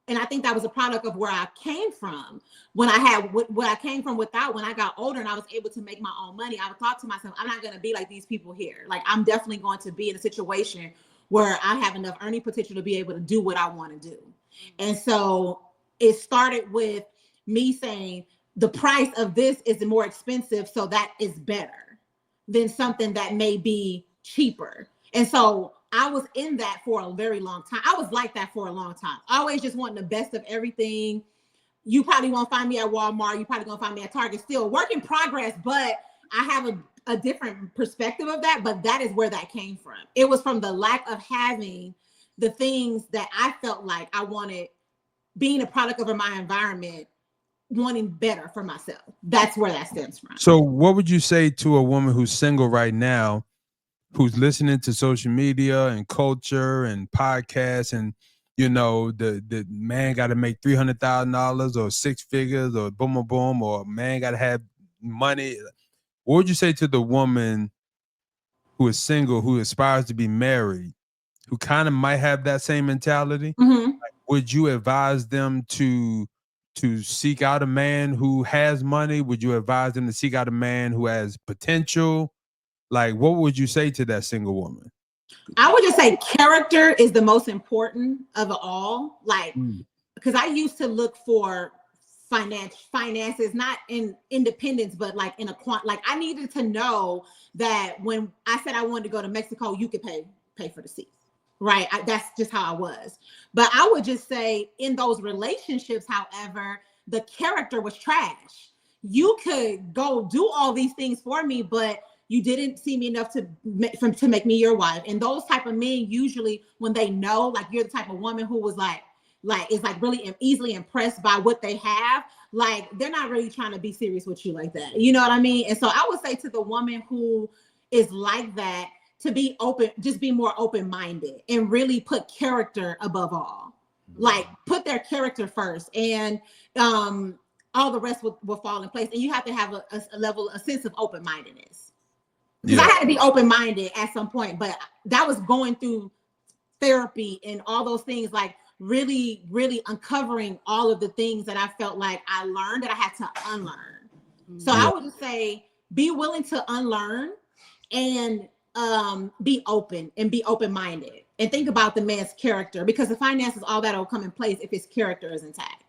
and I think that was a product of where I came from. When I had what I came from without, when I got older and I was able to make my own money, I would thought to myself, I'm not going to be like these people here. Like, I'm definitely going to be in a situation where I have enough earning potential to be able to do what I want to do. And so it started with me saying the price of this is more expensive, so that is better than something that may be cheaper. And so I was in that for a very long time. I was like that for a long time. Always just wanting the best of everything. You probably won't find me at Walmart. You probably gonna find me at Target. Still work in progress, but I have a different perspective of that. But that is where that came from. It was from the lack of having the things that I felt like I wanted, being a product of my environment, wanting better for myself. That's where that stems from. So what would you say to a woman who's single right now, who's listening to social media and culture and podcasts, and you know the man got to make $300,000 or six figures or boom boom boom, or man got to have money? What would you say to the woman who is single, who aspires to be married, who kind of might have that same mentality? Mm-hmm. Would you advise them to seek out a man who has money? Would you advise them to seek out a man who has potential? Like, what would you say to that single woman? I would just say character is the most important of it all. Like, because I used to look for finances, not in independence, but like in a like I needed to know that when I said I wanted to go to Mexico, you could pay for the seat. Right. That's just how I was. But I would just say in those relationships, however, the character was trash. You could go do all these things for me, but you didn't see me enough to make me your wife. And those type of men, usually when they know, like you're the type of woman who was is really easily impressed by what they have, like they're not really trying to be serious with you like that. You know what I mean? And so I would say to the woman who is like that, to be open, just be more open-minded and really put character above all. Like put their character first, and all the rest will fall in place. And you have to have a sense of open-mindedness. Because I had to be open-minded at some point, but that was going through therapy and all those things, like really, really uncovering all of the things that I felt like I learned that I had to unlearn. So I would just say, be willing to unlearn and be open and be open-minded and think about the man's character, because the finances, all that will come in place if his character is intact.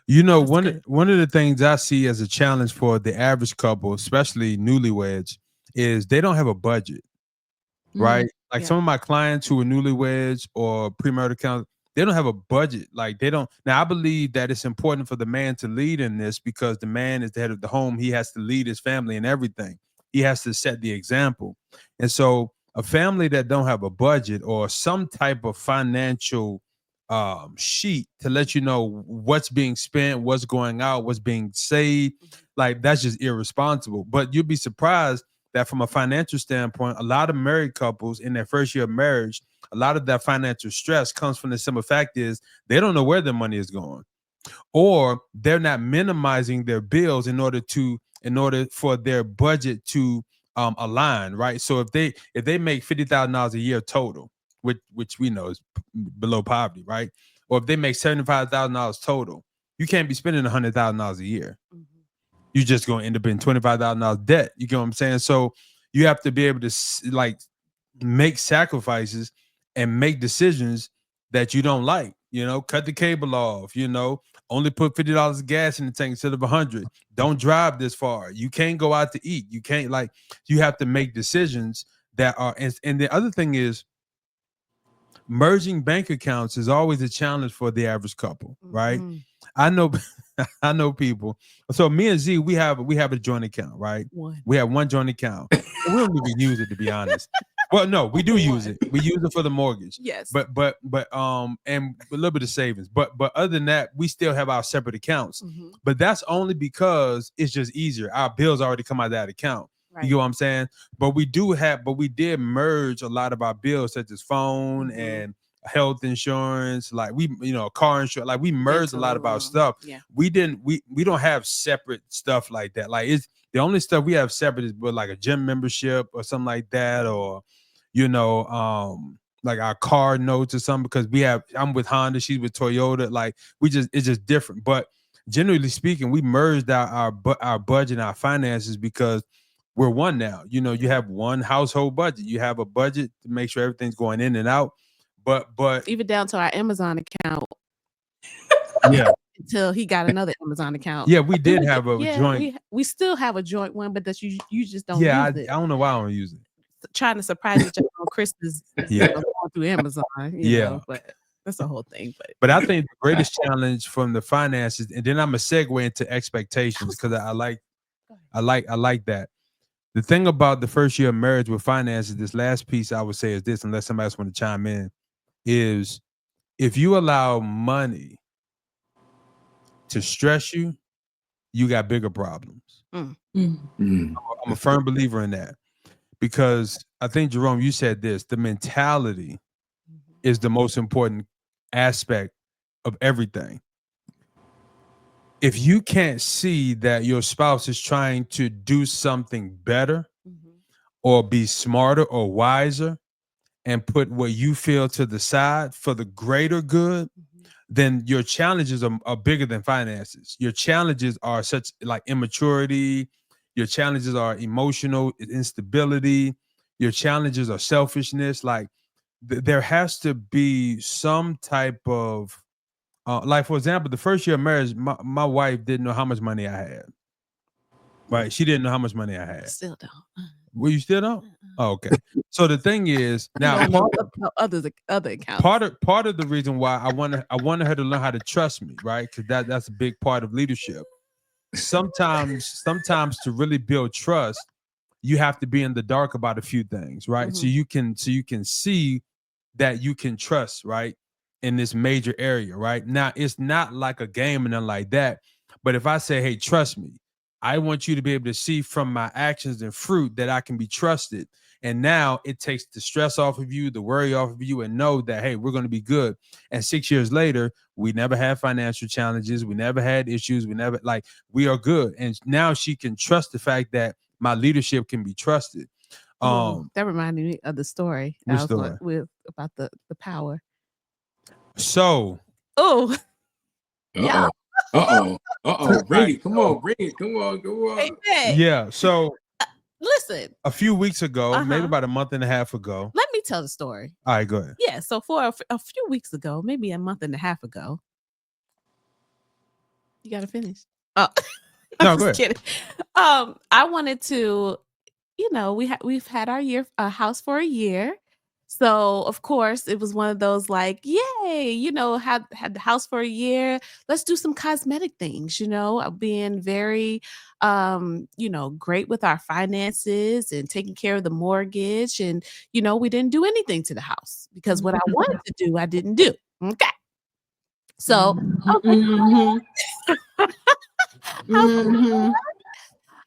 You know, one of the things I see as a challenge for the average couple, especially newlyweds, is they don't have a budget, right? Like some of my clients who are newlyweds or premarital counselors, they don't have a budget. Like they don't. Now I believe that it's important for the man to lead in this, because the man is the head of the home. He has to lead his family and everything. He has to set the example. And so a family that don't have a budget or some type of financial sheet to let you know what's being spent, what's going out, what's being saved, like that's just irresponsible. But you'd be surprised that from a financial standpoint, a lot of married couples in their first year of marriage, a lot of that financial stress comes from the simple fact is they don't know where their money is going, or they're not minimizing their bills in order for their budget to align, right? So if they make $50,000 a year total, which we know is below poverty, right? Or if they make $75,000 total, you can't be spending $100,000 a year. you're just going to end up in $25,000 debt. You get what I'm saying? So you have to be able to like make sacrifices and make decisions that you don't like. You know, cut the cable off. You know, only put $50 of gas in the tank instead of 100. Don't drive this far. You can't go out to eat. You can't, like, you have to make decisions that are. And the other thing is, merging bank accounts is always a challenge for the average couple, right? Mm-hmm. I know people. So me and Z, we have a joint account, right? We have one joint account. We don't even use it, to be honest. Well, no, we do use it. We use it for the mortgage. Yes. But and a little bit of savings. But other than that, we still have our separate accounts. Mm-hmm. But that's only because it's just easier. Our bills already come out of that account. Right. You get what I'm saying? But we did merge a lot of our bills, such as phone mm-hmm. and health insurance, like car insurance, like we merged a lot of our stuff. Yeah. We don't have separate stuff like that. Like, it's the only stuff we have separate is like a gym membership or something like that, or like our car notes or something, because I'm with Honda, she's with Toyota. Like, it's just different. But generally speaking, we merged our budget and our finances because we're one now. You have one household budget. You have a budget to make sure everything's going in and out. But even down to our Amazon account. Yeah. Until he got another Amazon account. Yeah, we did have a joint. We still have a joint one, but that you just don't use it. I don't know why I don't use it. Trying to surprise each other on Christmas. Going through Amazon. You know, but that's the whole thing. But I think the greatest challenge from the finances, and then I'm gonna segue into expectations, because I like that. The thing about the first year of marriage with finances, this last piece I would say is this, unless somebody else want to chime in, is if you allow money to stress you, you got bigger problems. I'm a firm believer in that, because I think, Jerome, you said this, the mentality is the most important aspect of everything. If you can't see that your spouse is trying to do something better or be smarter or wiser and put what you feel to the side for the greater good, then your challenges are bigger than finances. Your challenges are such like immaturity. Your challenges are emotional instability. Your challenges are selfishness. Like there has to be some type of, like, for example, the first year of marriage, my wife didn't know how much money I had. Right? She didn't know how much money I had. Still don't. Well, you still don't? Oh, okay. So the thing is, now other accounts. Part of the reason why I wanted her to learn how to trust me, right? Because that's a big part of leadership. Sometimes to really build trust, you have to be in the dark about a few things, right? So you can see that you can trust, right? In this major area, right? Now, it's not like a game and nothing like that. But if I say, hey, trust me, I want you to be able to see from my actions and fruit that I can be trusted. And now it takes the stress off of you, the worry off of you, and know that, hey, we're going to be good. And 6 years later, we never had financial challenges. We never had issues. We are good. And now she can trust the fact that my leadership can be trusted. That reminded me of the story. About the power. So. Oh. Yeah. Bring it. Come on. Amen. Yeah. So listen. A few weeks ago, maybe about a month and a half ago. Let me tell the story. All right, go ahead. Yeah. So for a few weeks ago, maybe a month and a half ago. You gotta finish. Oh, no, go ahead. Kidding. I wanted to, we've had our house for a year. So, of course, it was one of those like, yay, had the house for a year. Let's do some cosmetic things, being very, great with our finances and taking care of the mortgage. And, we didn't do anything to the house because what I wanted to do, I didn't do. Okay. So,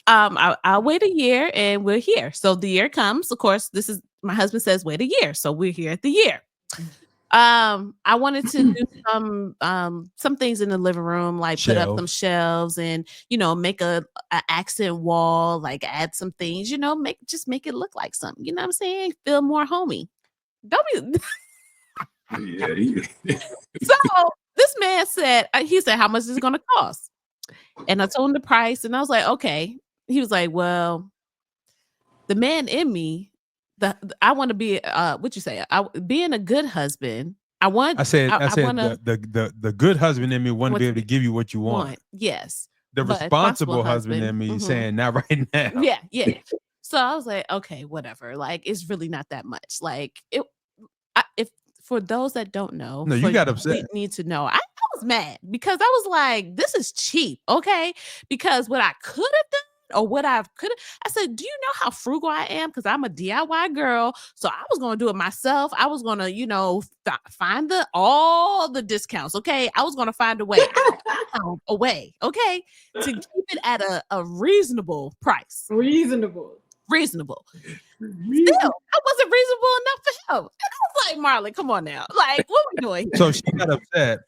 I'll wait a year and we're here. So the year comes. Of course, my husband says, wait a year. So we're here at the year. I wanted to do some things in the living room, like put up some shelves and, make a accent wall, like add some things, make it look like something. You know what I'm saying? Feel more homey. Don't be. Yeah. So this man said, how much is it going to cost? And I told him the price, and I was like, okay. He was like, well, the man in me, I want to be what you say? Being a good husband. I want the good husband in me want to be able to give you what you want. Yes. The responsible husband in me saying, not right now. Yeah. So I was like, okay, whatever. Like, it's really not that much. Like, if for those that don't know, no, you got upset. Need to know. I was mad because I was like, this is cheap, okay? Because what I could have done, or what I said, do you know how frugal I am? Because I'm a DIY girl. So I was going to do it myself. I was going to, find all the discounts. Okay. I was going to find a way, okay, to keep it at a reasonable price. Reasonable. Still, I wasn't reasonable enough for him. And I was like, Marlon, come on now. Like, what are we doing here? So she got upset.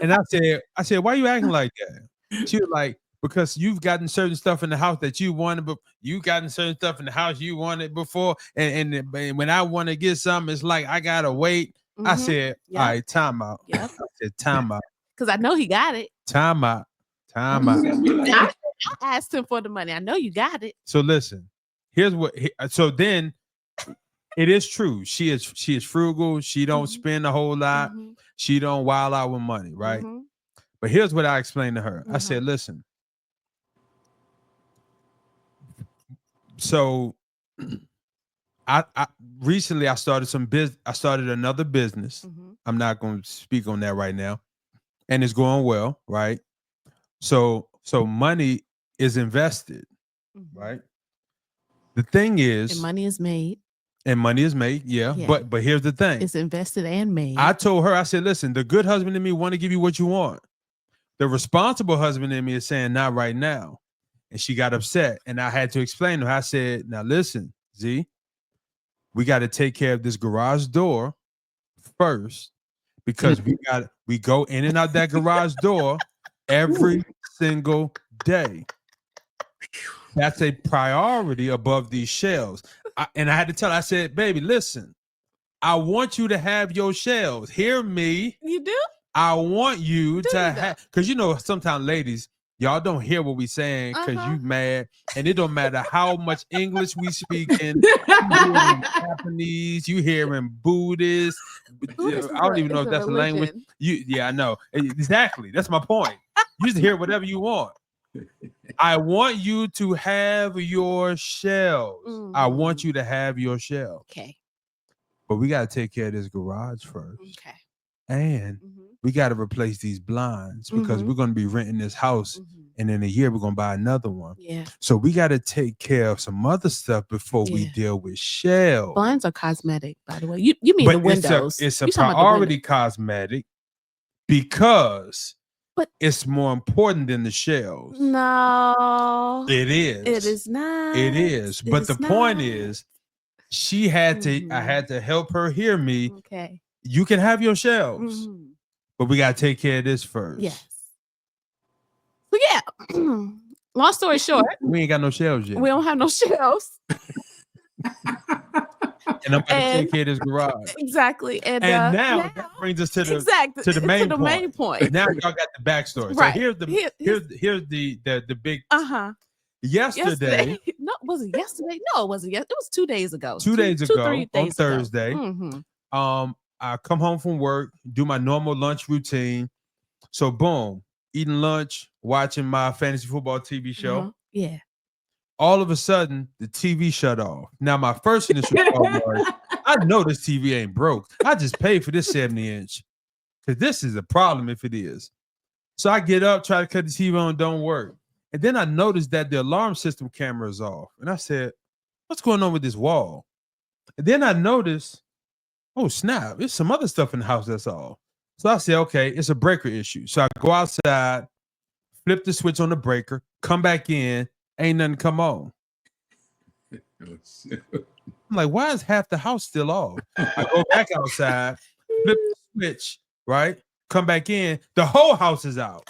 And I said, why are you acting like that? She was like, because you've gotten certain stuff in the house that you wanted, but you gotten certain stuff in the house you wanted before. And when I want to get something, it's like, I got to wait. Mm-hmm. I said, all right, time out. Yep. I said, time out. Because I know he got it. Time out. I asked him for the money. I know you got it. So listen, so then it is true. She is frugal. She don't spend a whole lot. Mm-hmm. She don't wild out with money, right? Mm-hmm. But here's what I explained to her. Mm-hmm. I said, listen, so I recently I started another business. Mm-hmm. I'm not going to speak on that right now. And it's going well, right? So money is invested, mm-hmm. right? The thing is, and money is made. Yeah. But here's the thing. It's invested and made. I told her, I said, listen, the good husband in me want to give you what you want. The responsible husband in me is saying, not right now. And she got upset. And I had to explain to her. I said, now listen, Z, we got to take care of this garage door first, because we go in and out that garage door every single day. That's a priority above these shelves. And I had to tell her, I said, baby, listen, I want you to have your shelves. Hear me. You do? I want you to have, because sometimes ladies, y'all don't hear what we saying because you mad, and it don't matter how much English we speak in. You hearing Japanese, you hearing Buddhist. I don't even know if that's a language. I know exactly. That's my point. You just hear whatever you want. I want you to have your shelves. Mm-hmm. I want you to have your shelves. Okay. But we got to take care of this garage first. Okay. And we got to replace these blinds because we're going to be renting this house. And in a year, we're going to buy another one. Yeah. So we got to take care of some other stuff before we deal with shelves. Blinds are cosmetic, by the way. You mean the windows. It's a priority cosmetic because it's more important than the shelves. No. It is. It is not. It is. But the point is, she had to, I had to help her hear me. Okay. You can have your shelves, but we got to take care of this first. Yes. So yeah, long story short, we ain't got no shelves yet. We don't have no shelves. And I'm going to take care of this garage. Exactly. And now that brings us to the main point. Now y'all got the backstory. Right. So here's the big yesterday. No, was it yesterday? No, it wasn't. It was 2 days ago. 3 days ago on Thursday. I come home from work, do my normal lunch routine. So boom, eating lunch, watching my fantasy football TV show. Yeah. All of a sudden, the TV shut off. Now, my first initial thought was, I know this TV ain't broke. I just paid for this 70-inch because this is a problem if it is. So I get up, try to cut the TV on, don't work. And then I noticed that the alarm system camera is off. And I said, what's going on with this wall? And then I noticed, oh, snap, there's some other stuff in the house that's off. So I said, okay, it's a breaker issue. So I go outside, flip the switch on the breaker, come back in, ain't nothing come on. I'm like, why is half the house still off? I go back outside, flip the switch, right? Come back in, the whole house is out.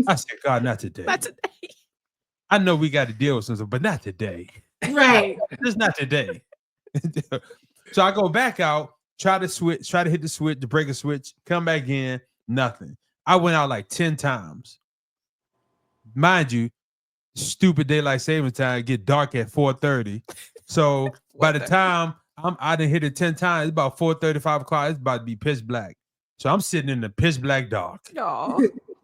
I said, God, not today. Not today. I know we got to deal with something, but not today. Right. Just not today. So I go back out, try to hit the switch, the breaker switch, come back in, nothing. I went out like 10 times. Mind you, stupid daylight savings time get dark at 4:30. So by the time I done hit it 10 times, it's about 4:30, 5 o'clock. It's about to be pitch black. So I'm sitting in the pitch black dark.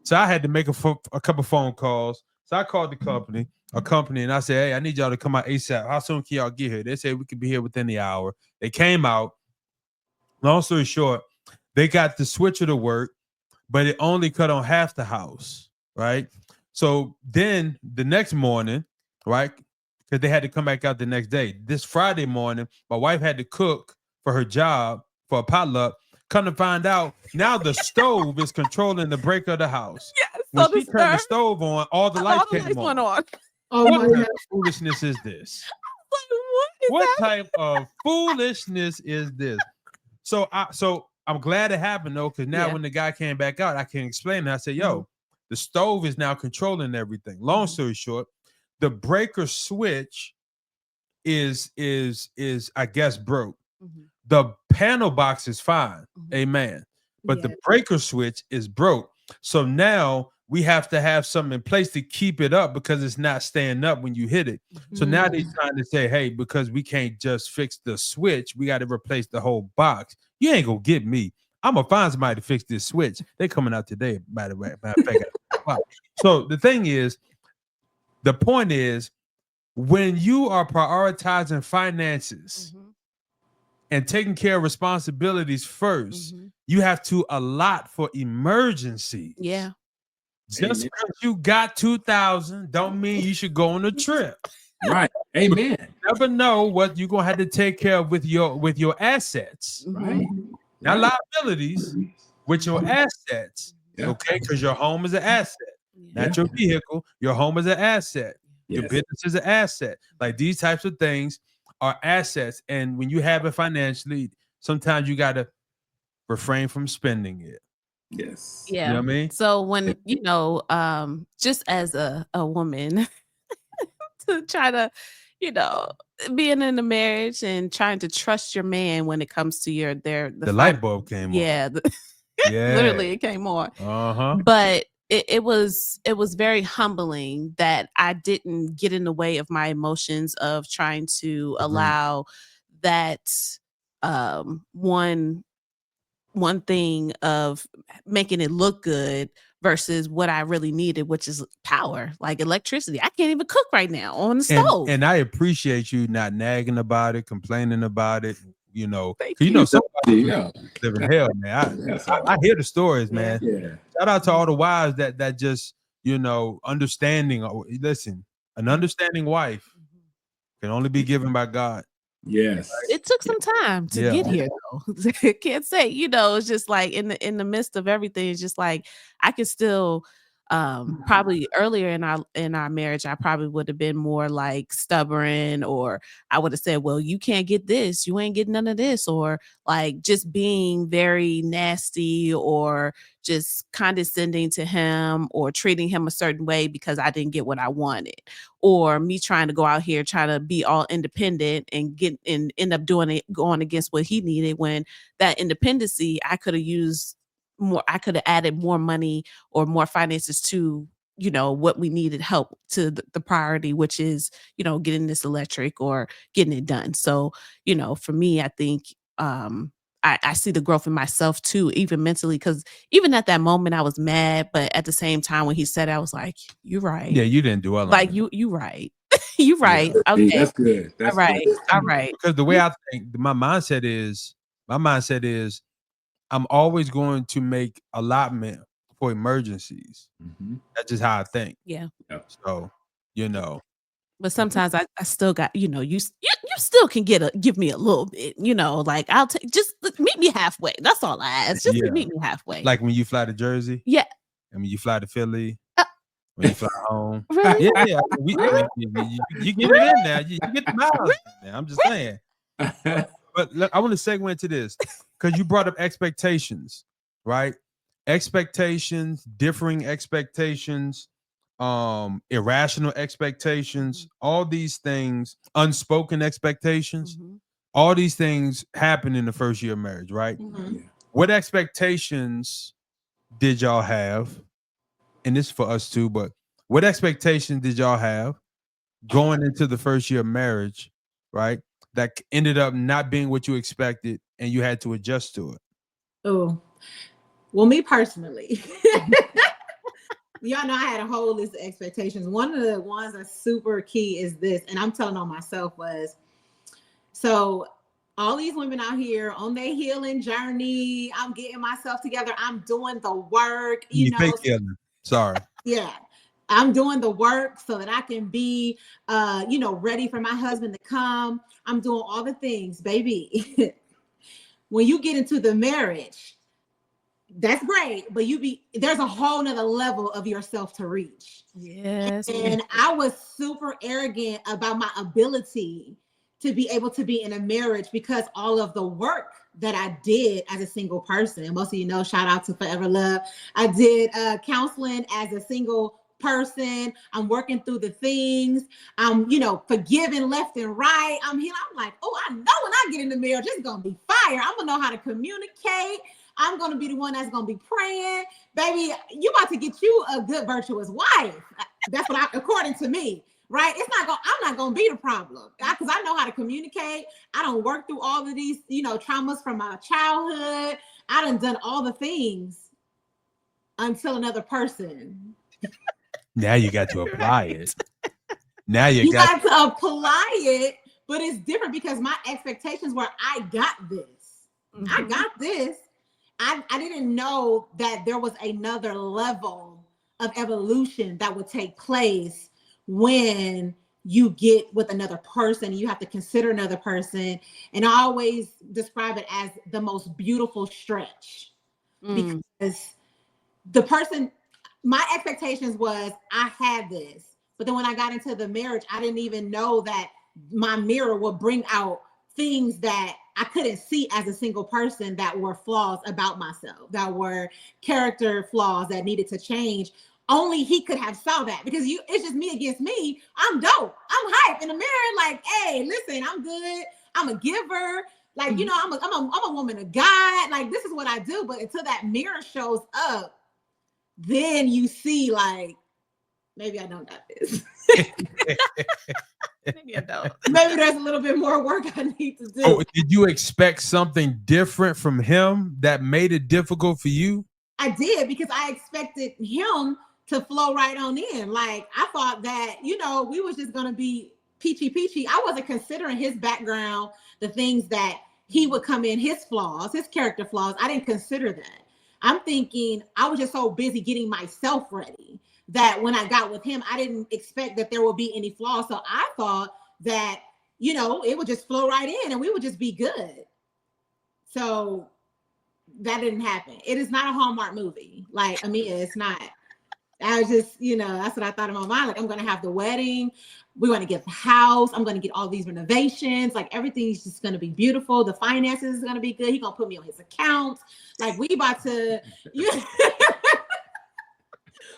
So I had to make a couple phone calls. So I called a company, and I said, hey, I need y'all to come out ASAP. How soon can y'all get here? They said we could be here within the hour. They came out. Long story short, they got the switcher to work, but it only cut on half the house, right? So then the next morning, right, because they had to come back out the next day. This Friday morning, my wife had to cook for her job for a potluck. Come to find out, now the stove is controlling the breaker of the house. Yes, when she turned the stove on, all the lights came on. Oh, what kind of foolishness is this? What type of foolishness is this? So I'm glad it happened though, because now when the guy came back out, I can explain it. I said, yo, the stove is now controlling everything. Long story short, the breaker switch is I guess broke. The panel box is fine, amen. But the breaker switch is broke. So now we have to have something in place to keep it up because it's not staying up when you hit it. So now they're trying to say, hey, because we can't just fix the switch, we got to replace the whole box. You ain't gonna get me. I'm gonna find somebody to fix this switch. They're coming out today, by the way. Matter of fact. So the thing is, the point is, when you are prioritizing finances and taking care of responsibilities first, you have to allot for emergencies. Yeah. Just because you got 2,000 don't mean you should go on a trip. Right. Amen. You never know what you're gonna have to take care of with your assets. Right. Not liabilities, with your assets. Okay, because your home is an asset, not your vehicle. Your home is an asset. Your business is an asset. Like these types of things are assets, and when you have it financially, sometimes you gotta refrain from spending it. Yes. Yeah. You know what I mean? So when just as a woman to try to, being in a marriage and trying to trust your man when it comes to the light bulb came on. Yeah. Literally it came on. But it was very humbling that I didn't get in the way of my emotions of trying to allow that one thing of making it look good versus what I really needed, which is power, like electricity. I can't even cook right now on the stove. And I appreciate you not nagging about it, complaining about it. Thank you. Somebody live in hell, man. I hear the stories, man. Shout out to all the wives that just, understanding. Listen, an understanding wife can only be given by God. Yes. It took some time to get here though. Can't say, it's just like in the midst of everything, it's just like I could still probably earlier in our marriage, I probably would have been more like stubborn, or I would have said, well, you can't get this, you ain't getting none of this, or like just being very nasty or just condescending to him or treating him a certain way because I didn't get what I wanted, or me trying to go out here trying to be all independent and end up going against what he needed, when that independency I could have used more. I could have added more money or more finances to what we needed help to the priority, which is getting this electric or getting it done. So for me, I think I see the growth in myself too, even mentally, because even at that moment I was mad, but at the same time when he said it, I was like, you're right. Yeah, you didn't do it like you right. You right. Yeah. Okay, That's good. That's all right. good. All right. Because the way I think, my mindset is I'm always going to make allotment for emergencies. That's just how I think. Yeah. So, But sometimes I still got, you still can give me a little bit, like I'll take, just meet me halfway. That's all I ask. Just to meet me halfway. Like when you fly to Jersey. Yeah. And when you fly to Philly. When you fly home. Really? Yeah. You get it in there. You get the miles in there. I'm just saying. But look, I want to segue into this because you brought up expectations, right? Expectations, differing expectations, irrational expectations, all these things, unspoken expectations, all these things happen in the first year of marriage, right? What expectations did y'all have? And this is for us too, but what expectations did y'all have going into the first year of marriage, right? That ended up not being what you expected and you had to adjust to it? Oh, well, me personally, y'all know I had a whole list of expectations. One of the ones that's super key is this, and I'm telling on myself, was so all these women out here on their healing journey, I'm getting myself together, I'm doing the work, you know. Fake healing. Sorry. Yeah. I'm doing the work so that I can be, ready for my husband to come. I'm doing all the things, baby. When you get into the marriage, that's great, but there's a whole nother level of yourself to reach. Yes. And I was super arrogant about my ability to be able to be in a marriage because all of the work that I did as a single person. Most of you know, shout out to Forever Love. I did counseling as a single person. I'm working through the things. I'm, forgiving left and right. I'm here. I'm like, oh, I know when I get in the marriage, it's going to be fire. I'm going to know how to communicate. I'm going to be the one that's going to be praying. Baby, you about to get you a good, virtuous wife. That's according to me. Right? I'm not going to be the problem because I know how to communicate. I don't work through all of these, traumas from my childhood. I done all the things until another person. Now you got to apply it. Now you got to apply it, but it's different because my expectations were, I got this. Mm-hmm. I got this. I didn't know that there was another level of evolution that would take place when you get with another person. You have to consider another person. And I always describe it as the most beautiful stretch because the person, my expectations was I had this, but then when I got into the marriage, I didn't even know that my mirror would bring out things that I couldn't see as a single person that were flaws about myself, that were character flaws that needed to change. Only he could have saw that because it's just me against me. I'm dope. I'm hype in the mirror. Like, hey, listen, I'm good. I'm a giver. Like, I'm a woman of God. Like, this is what I do. But until that mirror shows up, then you see, like, maybe I don't got this. Maybe I don't. Maybe there's a little bit more work I need to do. Oh, did you expect something different from him that made it difficult for you? I did, because I expected him to flow right on in. Like, I thought that, we was just going to be peachy. I wasn't considering his background, the things that he would come in, his flaws, his character flaws. I didn't consider that. I'm thinking I was just so busy getting myself ready that when I got with him, I didn't expect that there would be any flaws. So I thought that, it would just flow right in and we would just be good. So that didn't happen. It is not a Hallmark movie. Like, it's not. I was just, that's what I thought in my mind. Like, I'm going to have the wedding. We're going to get the house. I'm going to get all these renovations. Like, everything's just going to be beautiful. The finances is going to be good. He's going to put me on his account. Like, we about to.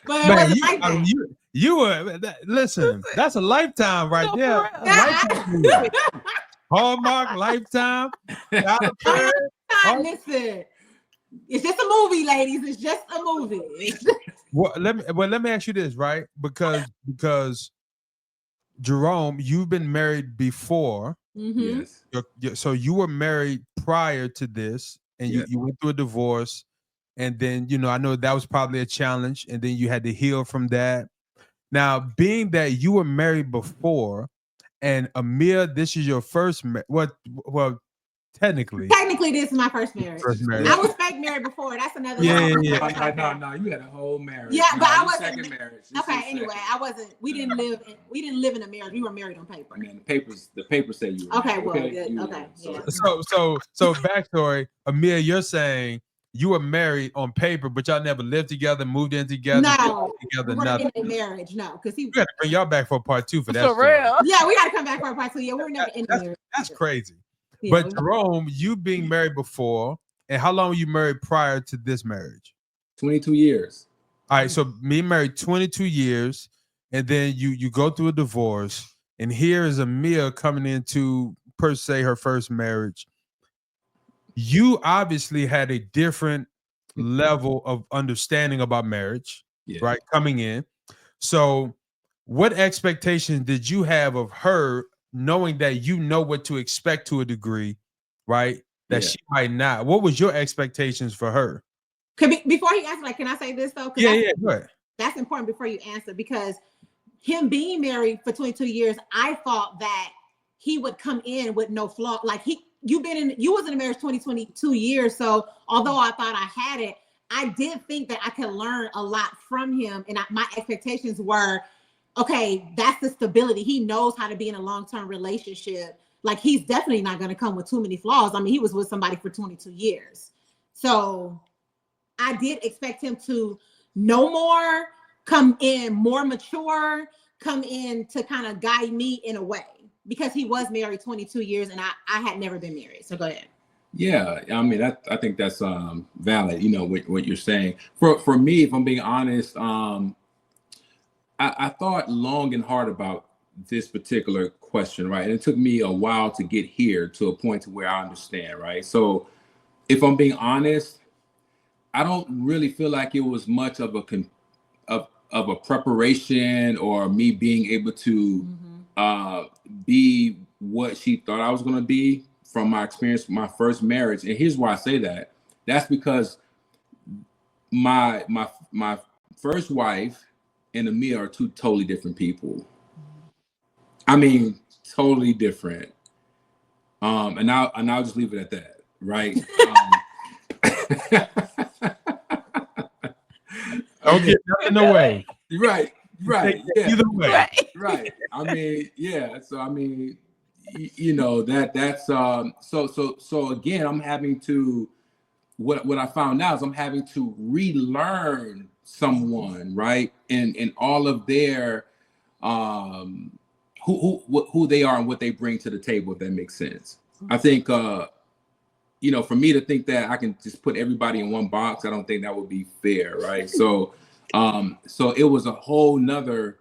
But it wasn't like that. You were, listen, that's a Lifetime right there. Hallmark, Lifetime. Listen, it's just a movie, ladies. It's just a movie. Well, let me ask you this, right? Because Jerome, you've been married before. Mm-hmm. Yes. So you were married prior to this, and you went through a divorce, and then I know that was probably a challenge, and then you had to heal from that. Now, being that you were married before, and Amir, this is your first well, technically this is my first marriage. I was fake married before. That's another. Yeah. No, you had a whole marriage. Yeah, but I wasn't. Second marriage. Okay, anyway, I wasn't. We didn't live in a marriage. We were married on paper. And then the papers say you were. Okay, well, married. good. Okay. Yeah. So backstory, Amir, you're saying you were married on paper, but y'all never lived together, moved in together, nothing. In a marriage, no, because we got to bring y'all back for part 2 for that. For real? Yeah, we got to come back for part 2. Yeah, we were never in a marriage. That's crazy. Yeah, but Jerome, you being married before, and how long were you married prior to this marriage? 22 years. All right, so me married 22 years, and then you go through a divorce, and here is Amir coming into, per se, her first marriage. You obviously had a different level of understanding about marriage, right? Coming in. So what expectations did you have of her, knowing that you know what to expect to a degree, right? That she might not. What was your expectations for her? Before he answers, like, can I say this though? Yeah, go ahead. That's important before you answer, because him being married for 22 years, I thought that he would come in with no flaw. Like you was in a marriage 22 years. So although I thought I had it, I did think that I could learn a lot from him. And my expectations were, okay, that's the stability. He knows how to be in a long-term relationship. Like, he's definitely not going to come with too many flaws. I mean, he was with somebody for 22 years. So I did expect him to know more, come in more mature, come in to kind of guide me in a way, because he was married 22 years and I had never been married. So go ahead. Yeah, I mean, I think that's valid, you know, what you're saying. For me, if I'm being honest, I thought long and hard about this particular question, right? And it took me a while to get here to a point to where I understand, right? So if I'm being honest, I don't really feel like it was much of a preparation or me being able to be what she thought I was going to be from my experience, my first marriage. And here's why I say that. That's because my first wife and Amir are two totally different people. I mean, totally different. And I'll just leave it at that, right? Don't get nothing in the way. Right. Yeah. Either way. Right. I mean, yeah. So I mean, you know, that's so again, I'm having to what I found out is I'm having to relearn someone, right? And all of their who they are and what they bring to the table, if that makes sense. I think you know, for me to think that I can just put everybody in one box, I don't think that would be fair, right? So it was a whole nother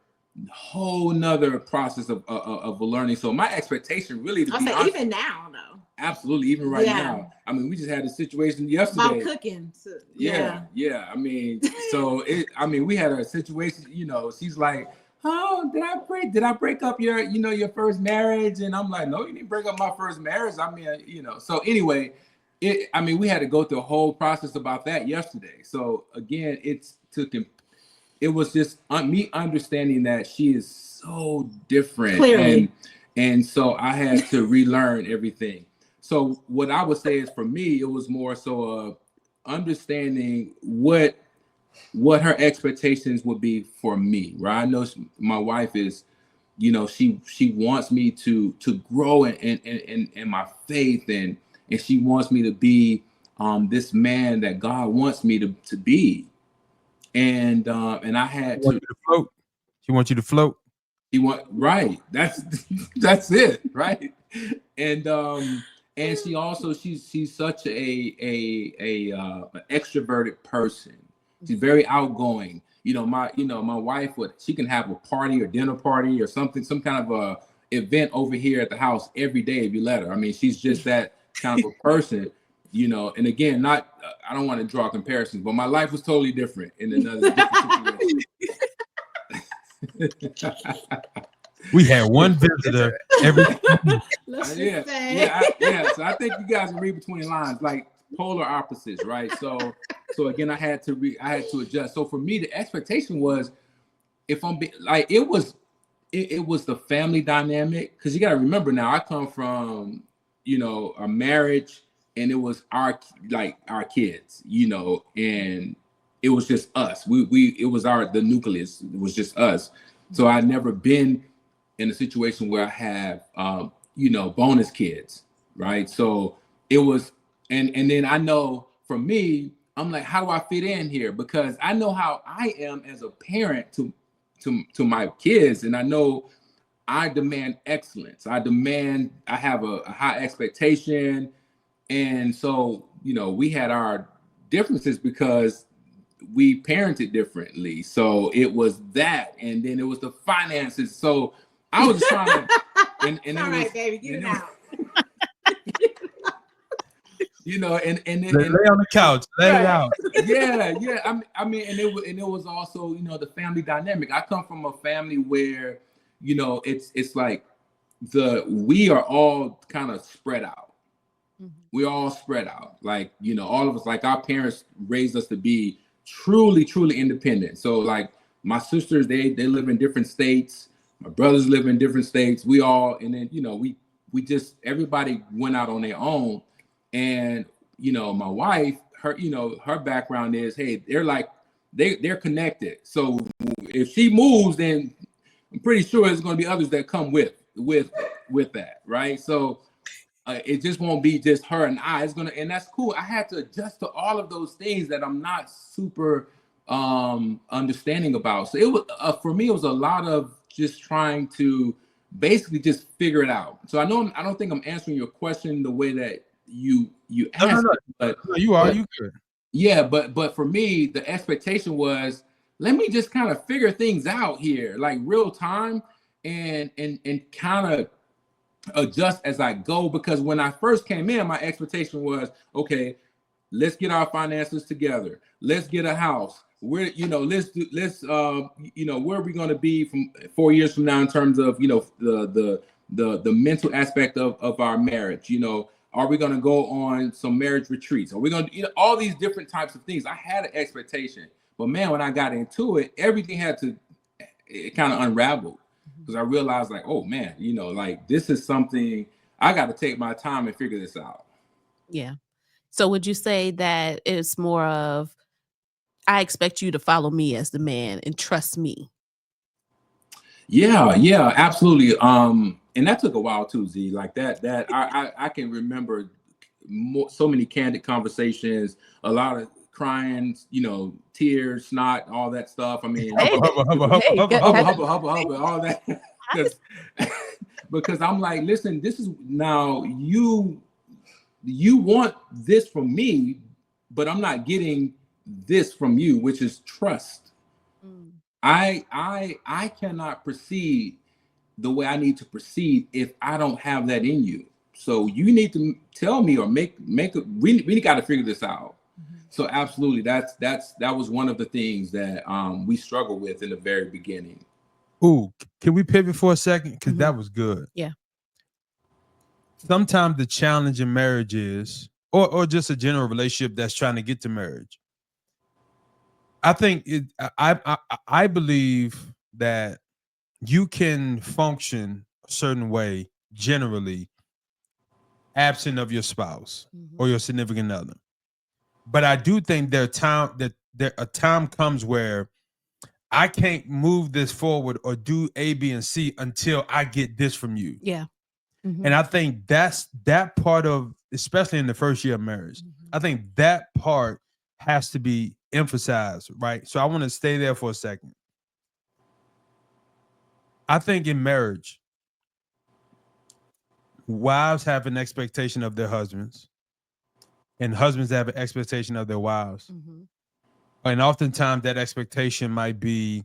process of learning. So my expectation really, to be honest, even now though. Absolutely, even right now. I mean, we just had a situation yesterday about cooking. So, yeah. I mean, so we had a situation. You know, she's like, "Oh, did I break up your first marriage?" And I'm like, "No, you didn't break up my first marriage." I mean, you know. So anyway, we had to go through a whole process about that yesterday. So again, it was just me understanding that she is so different, clearly, and so I had to relearn everything. So what I would say is, for me, it was more so understanding what her expectations would be for me, right? I know my wife is, you know, she wants me to grow in my faith, and she wants me to be this man that God wants me to be. And I had to float. She wants you to float. Right. That's it, right? And she also she's such a extroverted person. She's very outgoing. You know, my wife she can have a party or dinner party or something, some kind of a event over here at the house every day if you let her. I mean, she's just that kind of a person, you know. And again, I don't want to draw comparisons, but my life was totally different in another different situation. We had one visitor every. Yeah. So I think you guys can read between the lines, like polar opposites, right? So again, I had to adjust. So for me, the expectation was, if I'm like, it was the family dynamic, because you got to remember now, I come from, you know, a marriage, and it was our kids, you know, and it was just us. It was the nucleus. It was just us. So I'd never been in a situation where I have, you know, bonus kids, right? So it was, and then I know for me, I'm like, how do I fit in here? Because I know how I am as a parent to my kids, and I know I demand excellence. I have a high expectation, and so, you know, we had our differences because we parented differently. So it was that, and then it was the finances. So I was trying to, and all right, baby, get it out. you know, and lay on the couch, let it out. Yeah. I mean, and it was also, you know, the family dynamic. I come from a family where, you know, it's like we are all kind of spread out. We're all spread out. Like, you know, all of us, like our parents raised us to be truly, truly independent. So like my sisters, they live in different states. My brothers live in different states. We all, and then, you know, we just, everybody went out on their own. And, you know, my wife, her background is, hey, they're connected. So if she moves, then I'm pretty sure there's going to be others that come with that. Right. So it just won't be just her and I. And that's cool. I had to adjust to all of those things that I'm not super understanding about. So it was for me, it was a lot of just trying to basically just figure it out. So I don't think I'm answering your question the way that you asked. No. But You good. Yeah, but for me, the expectation was, let me just kind of figure things out here, like real time, and kind of adjust as I go. Because when I first came in, my expectation was, okay, let's get our finances together. Let's get a house. Where, you know, you know, where are we going to be from 4 years from now in terms of, you know, the mental aspect of our marriage? You know, are we going to go on some marriage retreats? Are we going to, you know, all these different types of things? I had an expectation, but man, when I got into it, everything it kind of unraveled. Because I realized, like, oh man, you know, like this is something I got to take my time and figure this out. Yeah. So would you say that it's more of, I expect you to follow me as the man and trust me? Yeah, absolutely. And that took a while too, Z. Like that I can remember so many candid conversations, a lot of crying, you know, tears, snot, all that stuff. I mean, hubba, all that. Because I'm like, listen, this is now you want this from me, but I'm not getting this from you, which is trust. I cannot proceed the way I need to proceed if I don't have that in you. So you need to tell me or we got to figure this out. So absolutely, that was one of the things that we struggled with in the very beginning. Ooh, can we pivot for a second? Because that was good. Yeah. Sometimes the challenge in marriage is, or just a general relationship that's trying to get to marriage. I think I believe that you can function a certain way generally absent of your spouse or your significant other. But I do think there a time comes where I can't move this forward or do A, B, and C until I get this from you. Yeah. And I think that's that part of, especially in the first year of marriage, I think that part has to be emphasized, right? So I want to stay there for a second. I think in marriage, wives have an expectation of their husbands, and husbands have an expectation of their wives. And oftentimes that expectation might be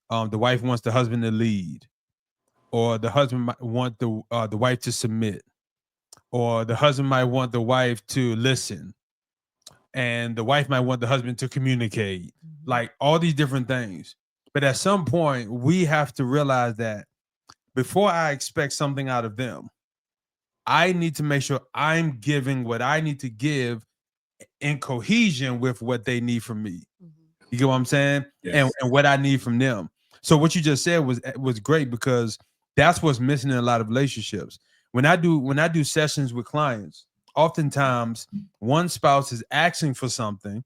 the wife wants the husband to lead, or the husband might want the wife to submit, or the husband might want the wife to listen, and the wife might want the husband to communicate, like all these different things. But at some point, we have to realize that before I expect something out of them, I need to make sure I'm giving what I need to give in cohesion with what they need from me. You get what I'm saying? Yes. And what I need from them. So what you just said was great, because that's what's missing in a lot of relationships. When I do sessions with clients, oftentimes one spouse is asking for something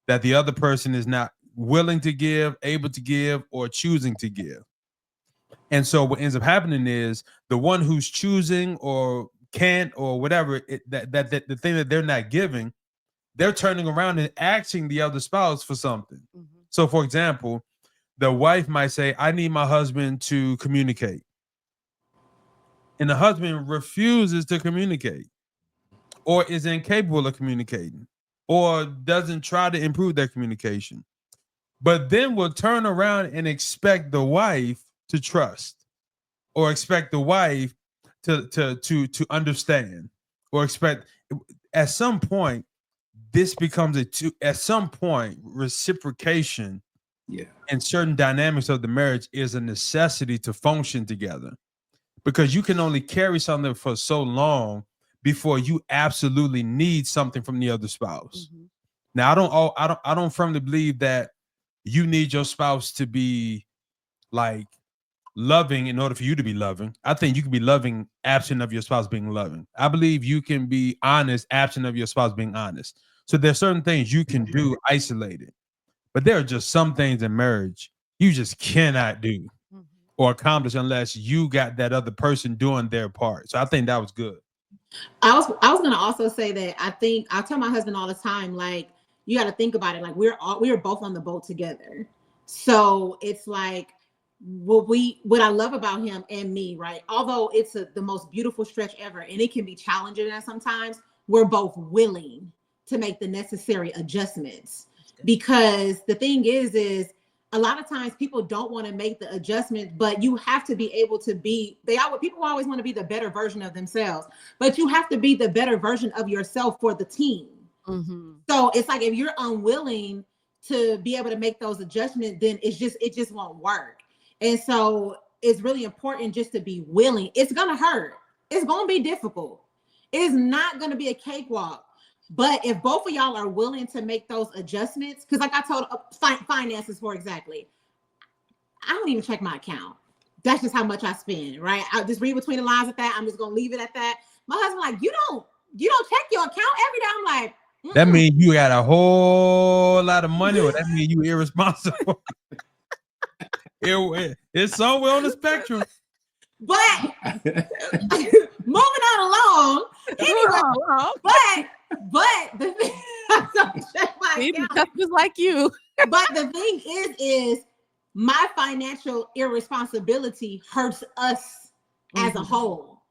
that the other person is not willing to give, able to give, or choosing to give. And so what ends up happening is the one who's choosing or can't or whatever, that the thing that they're not giving, they're turning around and asking the other spouse for something. So for example, the wife might say, I need my husband to communicate. And the husband refuses to communicate, or is incapable of communicating, or doesn't try to improve their communication. But then will turn around and expect the wife to trust, or expect the wife to understand, or expect. at some point, this becomes at some point, reciprocation and certain dynamics of the marriage is a necessity to function together, because you can only carry something for so long before you absolutely need something from the other spouse. Mm-hmm. Now, I don't firmly believe that you need your spouse to be like loving in order for you to be loving. I think you can be loving absent of your spouse being loving. I believe you can be honest absent of your spouse being honest. So there's certain things you can do isolated, but there are just some things in marriage you just cannot do or accomplish unless you got that other person doing their part. So I think that was good. I was going to also say that I tell my husband all the time, like, you got to think about it. Like, we are both on the boat together. So it's like, what I love about him and me, right? Although it's the most beautiful stretch ever, and it can be challenging at sometimes, we're both willing to make the necessary adjustments. Because the thing is a lot of times people don't want to make the adjustments, but you have to be able to people always want to be the better version of themselves, but you have to be the better version of yourself for the team. Mm-hmm. So it's like, if you're unwilling to be able to make those adjustments, then it just won't work. And so it's really important just to be willing. It's going to hurt. It's going to be difficult. It's not going to be a cakewalk. But if both of y'all are willing to make those adjustments, because like I told finances, for example, I don't even check my account. That's just how much I spend, right? I just read between the lines at that. I'm just going to leave it at that. My husband like, you don't check your account every day. I'm like, mm-mm. That means you got a whole lot of money, or that means you irresponsible. It's somewhere on the spectrum. But moving on along, anyway, but the thing, I don't check my account. Just like you. But the thing is my financial irresponsibility hurts us as a whole.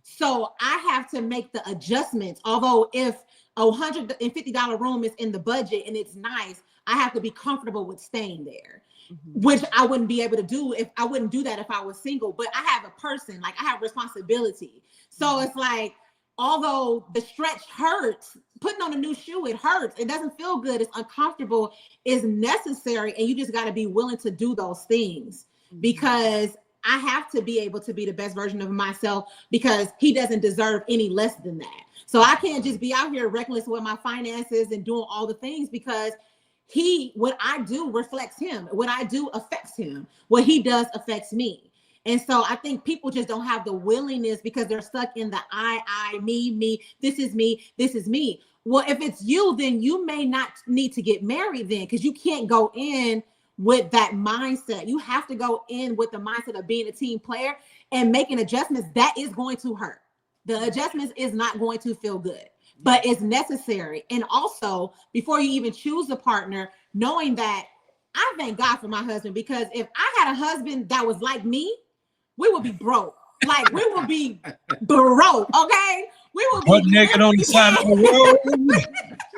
So I have to make the adjustments. Although if a $150 room is in the budget and it's nice, I have to be comfortable with staying there. Which I wouldn't be able to do if I was single, but I have a person, like I have responsibility. So it's like, although the stretch hurts, putting on a new shoe, it hurts. It doesn't feel good. It's uncomfortable. It's necessary. And you just got to be willing to do those things, because I have to be able to be the best version of myself, because he doesn't deserve any less than that. So I can't just be out here reckless with my finances and doing all the things, because what I do reflects him. What I do affects him. What he does affects me. And so I think people just don't have the willingness, because they're stuck in the I, me, this is me. Well, if it's you, then you may not need to get married then, because you can't go in with that mindset. You have to go in with the mindset of being a team player and making adjustments. That is going to hurt. The adjustments is not going to feel good, but it's necessary. And also, before you even choose a partner, knowing that I thank God for my husband, because if I had a husband that was like me, we would be broke. Like, we would be broke, okay? We would be naked on the side of the road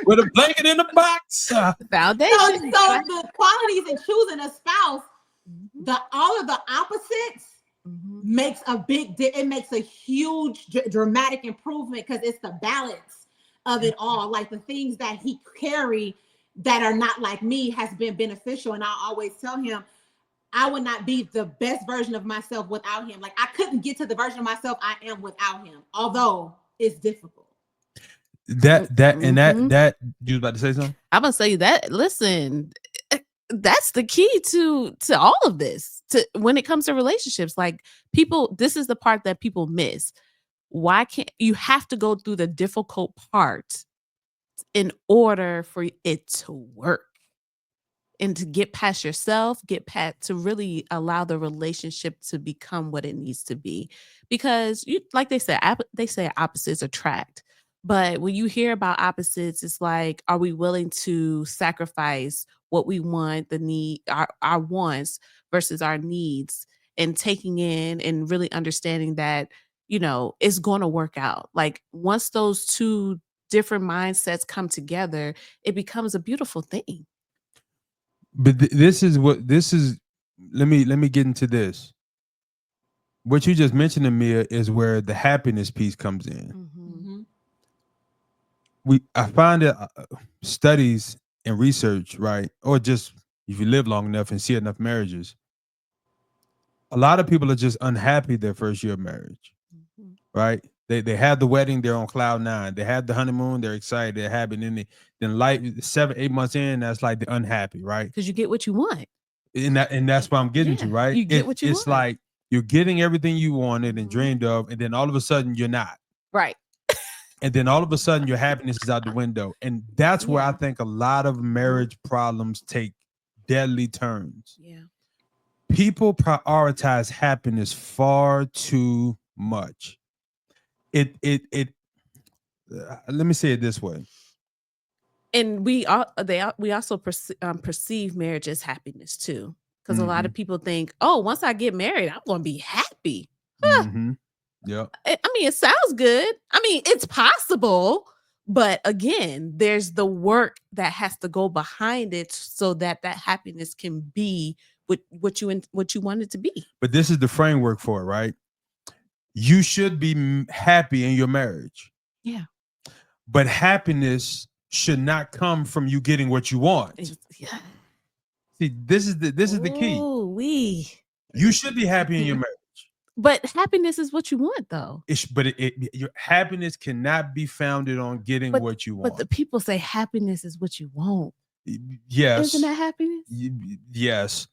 with a blanket in the box. Foundation. So the qualities in choosing a spouse, all of the opposites makes it makes a huge dramatic improvement, because it's the balance of it all. Like, the things that he carry that are not like me has been beneficial. And I always tell him, I would not be the best version of myself without him. Like, I couldn't get to the version of myself I am without him, although it's difficult. That you was about to say something? I'm gonna say that. Listen, that's the key to all of this. When it comes to relationships, like, people, this is the part that people miss. Why can't you have to go through the difficult part in order for it to work? And to get past yourself, to really allow the relationship to become what it needs to be. Because like they say opposites attract. But when you hear about opposites, it's like, are we willing to sacrifice what we want, our wants versus our needs, and taking in and really understanding that, it's going to work out. Like, once those two different mindsets come together, it becomes a beautiful thing. But let me get into this. What you just mentioned, Amir, is where the happiness piece comes in. I find that studies and research, right, or just if you live long enough and see enough marriages, a lot of people are just unhappy their first year of marriage, right? They had the wedding, they're on cloud 9. They had the honeymoon, they're excited, they're happy. Then life 7-8 months in, that's like they're unhappy, right? Because you get what you want, and that's what I'm getting to, right? You get what you want. It's like you're getting everything you wanted and dreamed of, and then all of a sudden you're not, right? And then all of a sudden your happiness is out the window, and that's where I think a lot of marriage problems take deadly turns. Yeah. People prioritize happiness far too much. Let me say it this way. And we also perceive marriage as happiness too, because a lot of people think, oh, once I get married, I'm going to be happy. Yeah. I mean, it sounds good. I mean, it's possible, but again, there's the work that has to go behind it so that happiness can be what you want it to be. But this is the framework for it, right? You should be happy in your marriage. Yeah. But happiness should not come from you getting what you want. Yeah. See, this is the key. You should be happy in your marriage. But happiness is what you want, though. Your happiness cannot be founded on getting what you want. But the people say happiness is what you want. Yes. Isn't that happiness? Yes.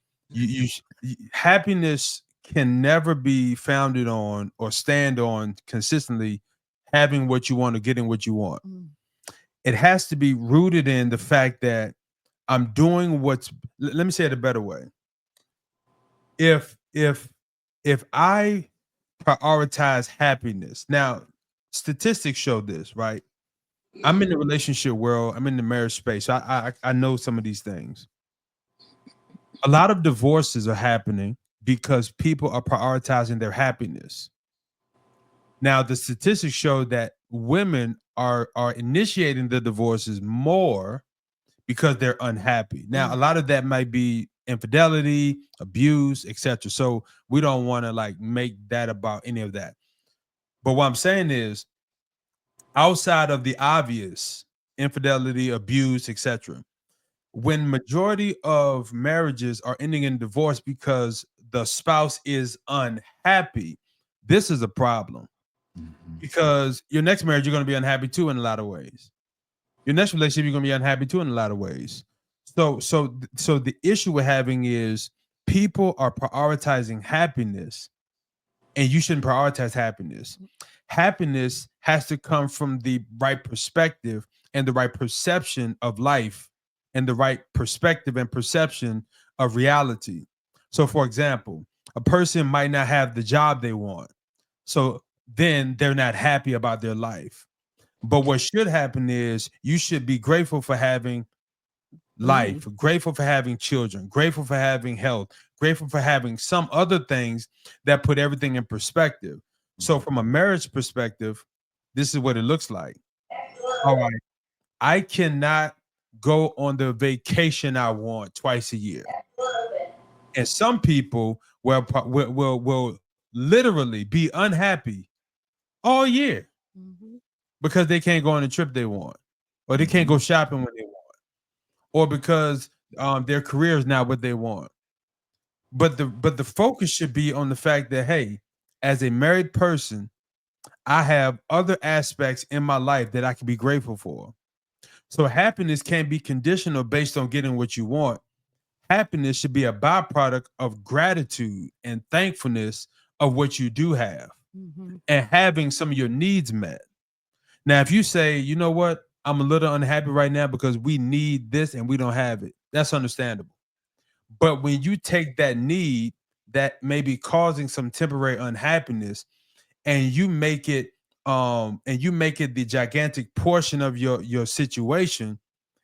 Happiness can never be founded on or stand on consistently having what you want or getting what you want. It has to be rooted in the fact that I'm doing let me say it a better way. If I prioritize happiness, now statistics show this, right? I'm in the relationship world, I'm in the marriage space. So I know some of these things. A lot of divorces are happening because people are prioritizing their happiness. Now, the statistics show that women are initiating the divorces more because they're unhappy. Now, a lot of that might be infidelity, abuse, etc. So we don't want to make that about any of that. But what I'm saying is, outside of the obvious infidelity, abuse, etc., when majority of marriages are ending in divorce because the spouse is unhappy, this is a problem. Because your next marriage, you're going to be unhappy too in a lot of ways. Your next relationship, you're going to be unhappy too in a lot of ways. So the issue we're having is people are prioritizing happiness, and you shouldn't prioritize happiness. Happiness has to come from the right perspective and the right perception of life and the right perspective and perception of reality. So, for example, a person might not have the job they want. So then they're not happy about their life. But what should happen is you should be grateful for having life, grateful for having children, grateful for having health, grateful for having some other things that put everything in perspective. So from a marriage perspective, this is what it looks like. All right, I cannot go on the vacation I want twice a year. And some people will literally be unhappy all year because they can't go on the trip they want, or they can't go shopping when they want, or because their career is not what they want. But the focus should be on the fact that, hey, as a married person, I have other aspects in my life that I can be grateful for. So happiness can't be conditional based on getting what you want. Happiness should be a byproduct of gratitude and thankfulness of what you do have and having some of your needs met. Now, if you say, you know what, I'm a little unhappy right now because we need this and we don't have it, that's understandable. But when you take that need that may be causing some temporary unhappiness and you make it the gigantic portion of your situation,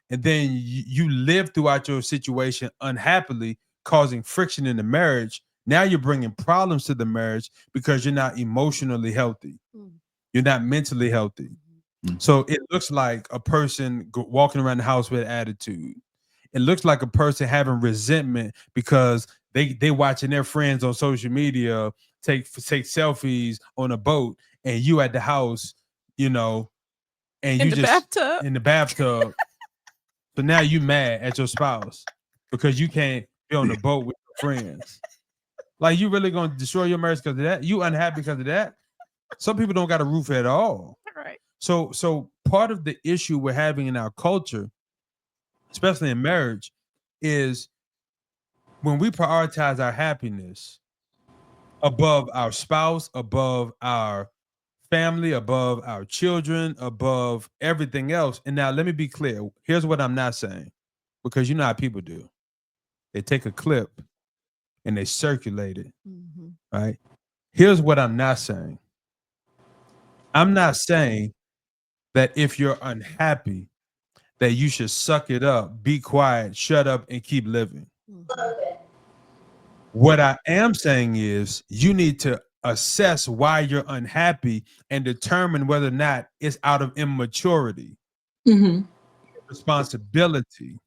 and then you live throughout your situation unhappily, causing friction in the marriage, now you're bringing problems to the marriage because you're not emotionally healthy. You're not mentally healthy. So it looks like a person walking around the house with attitude. It looks like a person having resentment because they watching their friends on social media take selfies on a boat, and you at the house, and in you the just bathtub. in the bathtub. So now you mad at your spouse because you can't be on the boat with your friends. Like, you really gonna destroy your marriage because of that? You unhappy because of that? Some people don't got a roof at all. Right. So part of the issue we're having in our culture, especially in marriage, is when we prioritize our happiness above our spouse, above our family, above our children, above everything else. And now let me be clear. Here's what I'm not saying, because you know how people do. They take a clip and they circulate it. Mm-hmm. Right? Here's what I'm not saying. I'm not saying that if you're unhappy, that you should suck it up, be quiet, shut up, and keep living. Mm-hmm. What I am saying is you need to assess why you're unhappy and determine whether or not it's out of immaturity, responsibility,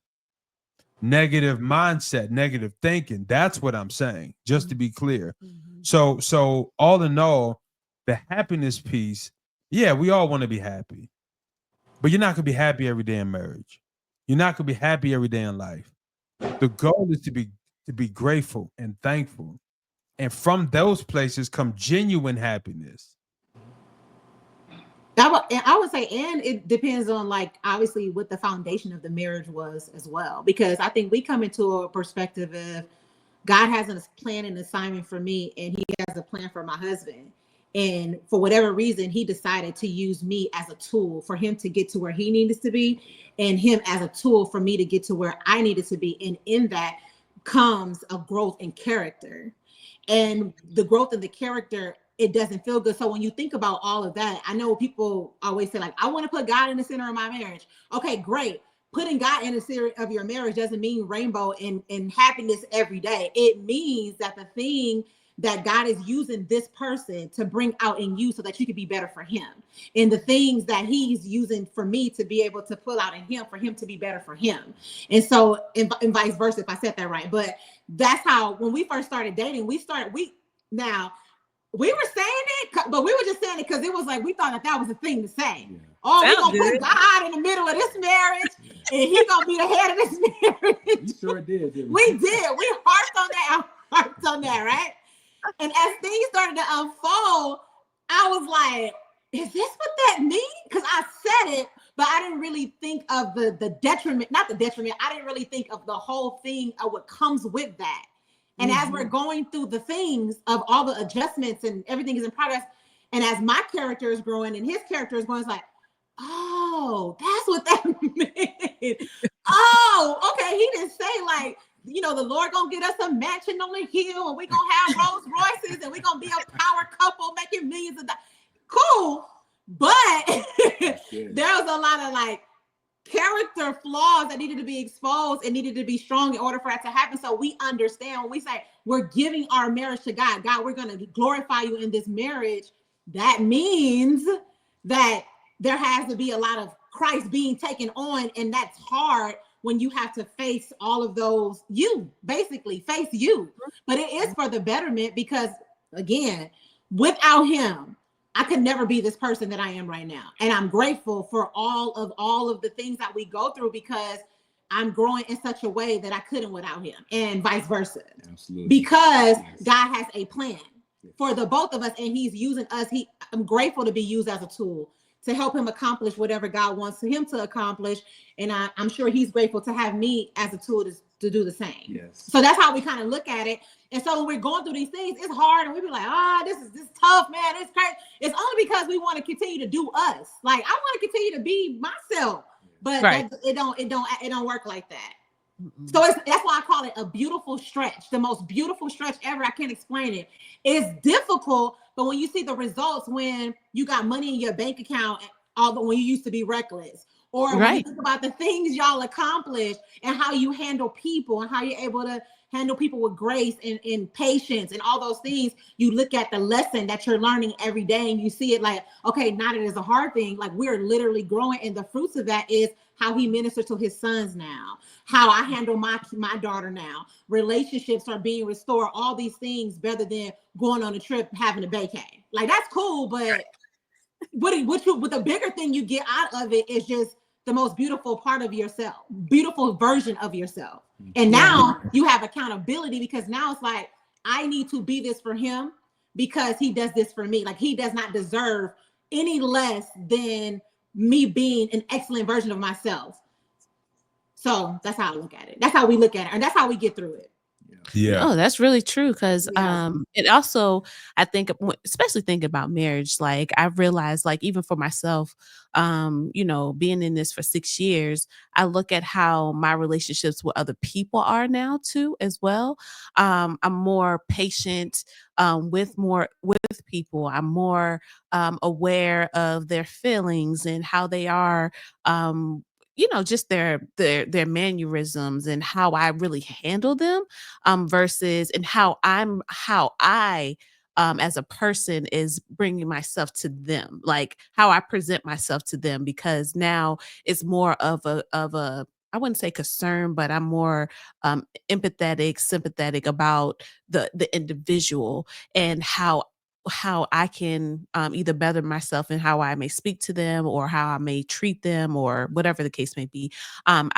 negative mindset, negative thinking. That's what I'm saying, just to be clear. So all in all, the happiness piece, yeah, we all want to be happy, but you're not going to be happy every day in marriage. You're not going to be happy every day in life. The goal is to be grateful and thankful. And from those places come genuine happiness. I would say, and it depends on, like, obviously what the foundation of the marriage was as well. Because I think we come into a perspective of God has a plan and assignment for me, and he has a plan for my husband. And for whatever reason, he decided to use me as a tool for him to get to where he needed to be, and him as a tool for me to get to where I needed to be. And in that comes a growth in character. And the growth in the character, it doesn't feel good. So when you think about all of that, I know people always say, like, I want to put God in the center of my marriage. Okay, great. Putting God in the center of your marriage doesn't mean rainbow and happiness every day. It means that the thing that God is using this person to bring out in you so that you can be better for him. And the things that he's using for me to be able to pull out in him, for him to be better for him. And so, and vice versa, if I said that right. But that's how, when we first started dating, we were saying it, but we were just saying it because it was like, we thought that was a thing to say. Yeah. Oh, we're going to put God in the middle of this marriage, and he's going to be the head of this marriage. You sure did, didn't we? We did. We harped on that, right? And as things started to unfold, I was like, is this what that means? Because I said it, but I didn't really think of the detriment, not the detriment. I didn't really think of the whole thing of what comes with that. And as we're going through the things of all the adjustments and everything is in progress, and as my character is growing and his character is going, it's like, oh, that's what that meant. Oh, okay. He didn't say, like, you know, the Lord gonna get us a mansion on the hill, and we gonna have Rolls Royces, and we gonna be a power couple making millions of dollars. Cool, but there was a lot of, like, character flaws that needed to be exposed and needed to be strong in order for that to happen. So we understand when we say we're giving our marriage to God, God, we're going to glorify you in this marriage. That means that there has to be a lot of Christ being taken on. And that's hard when you have to face all of those, you basically face you, but it is for the betterment, because again, without him, I could never be this person that I am right now. And I'm grateful for all of the things that we go through, because I'm growing in such a way that I couldn't without him, and vice versa. Absolutely. Because God has a plan for the both of us, and he's using us. I'm grateful to be used as a tool to help him accomplish whatever God wants him to accomplish. And I'm sure he's grateful to have me as a tool to do the same. Yes. So that's how we kind of look at it. And so when we're going through these things, it's hard, and we be like, this is tough, man. It's crazy. It's only because we want to continue to do us. Like, I want to continue to be myself, but it don't work like that. Mm-mm. So that's why I call it a beautiful stretch, the most beautiful stretch ever. I can't explain it. It's difficult, but when you see the results, when you got money in your bank account, when you used to be reckless, or when you think about the things y'all accomplish and how you handle people and how you're able to handle people with grace and patience and all those things, you look at the lesson that you're learning every day and you see it like, okay, not it is a hard thing. Like, we're literally growing, and the fruits of that is how he ministers to his sons now, how I handle my daughter now. Relationships are being restored, all these things, better than going on a trip, having a vacay. Like, that's cool, but what the bigger thing you get out of it is just the most beautiful part of yourself, beautiful version of yourself. And now you have accountability, because now it's like, I need to be this for him because he does this for me. Like, he does not deserve any less than me being an excellent version of myself. So that's how I look at it. That's how we look at it. And that's how we get through it. Yeah. Oh, that's really true. Cause it also, I think, especially thinking about marriage, like I've realized, like, even for myself, you know, being in this for 6 years, I look at how my relationships with other people are now too, as well. I'm more patient with people. I'm more aware of their feelings and how they are, you know, just their mannerisms and how I really handle them, versus and how I as a person is bringing myself to them, like how I present myself to them, because now it's more of a I wouldn't say concern, but I'm more empathetic, sympathetic about the individual and how I can either better myself in how I may speak to them or how I may treat them or whatever the case may be. I'm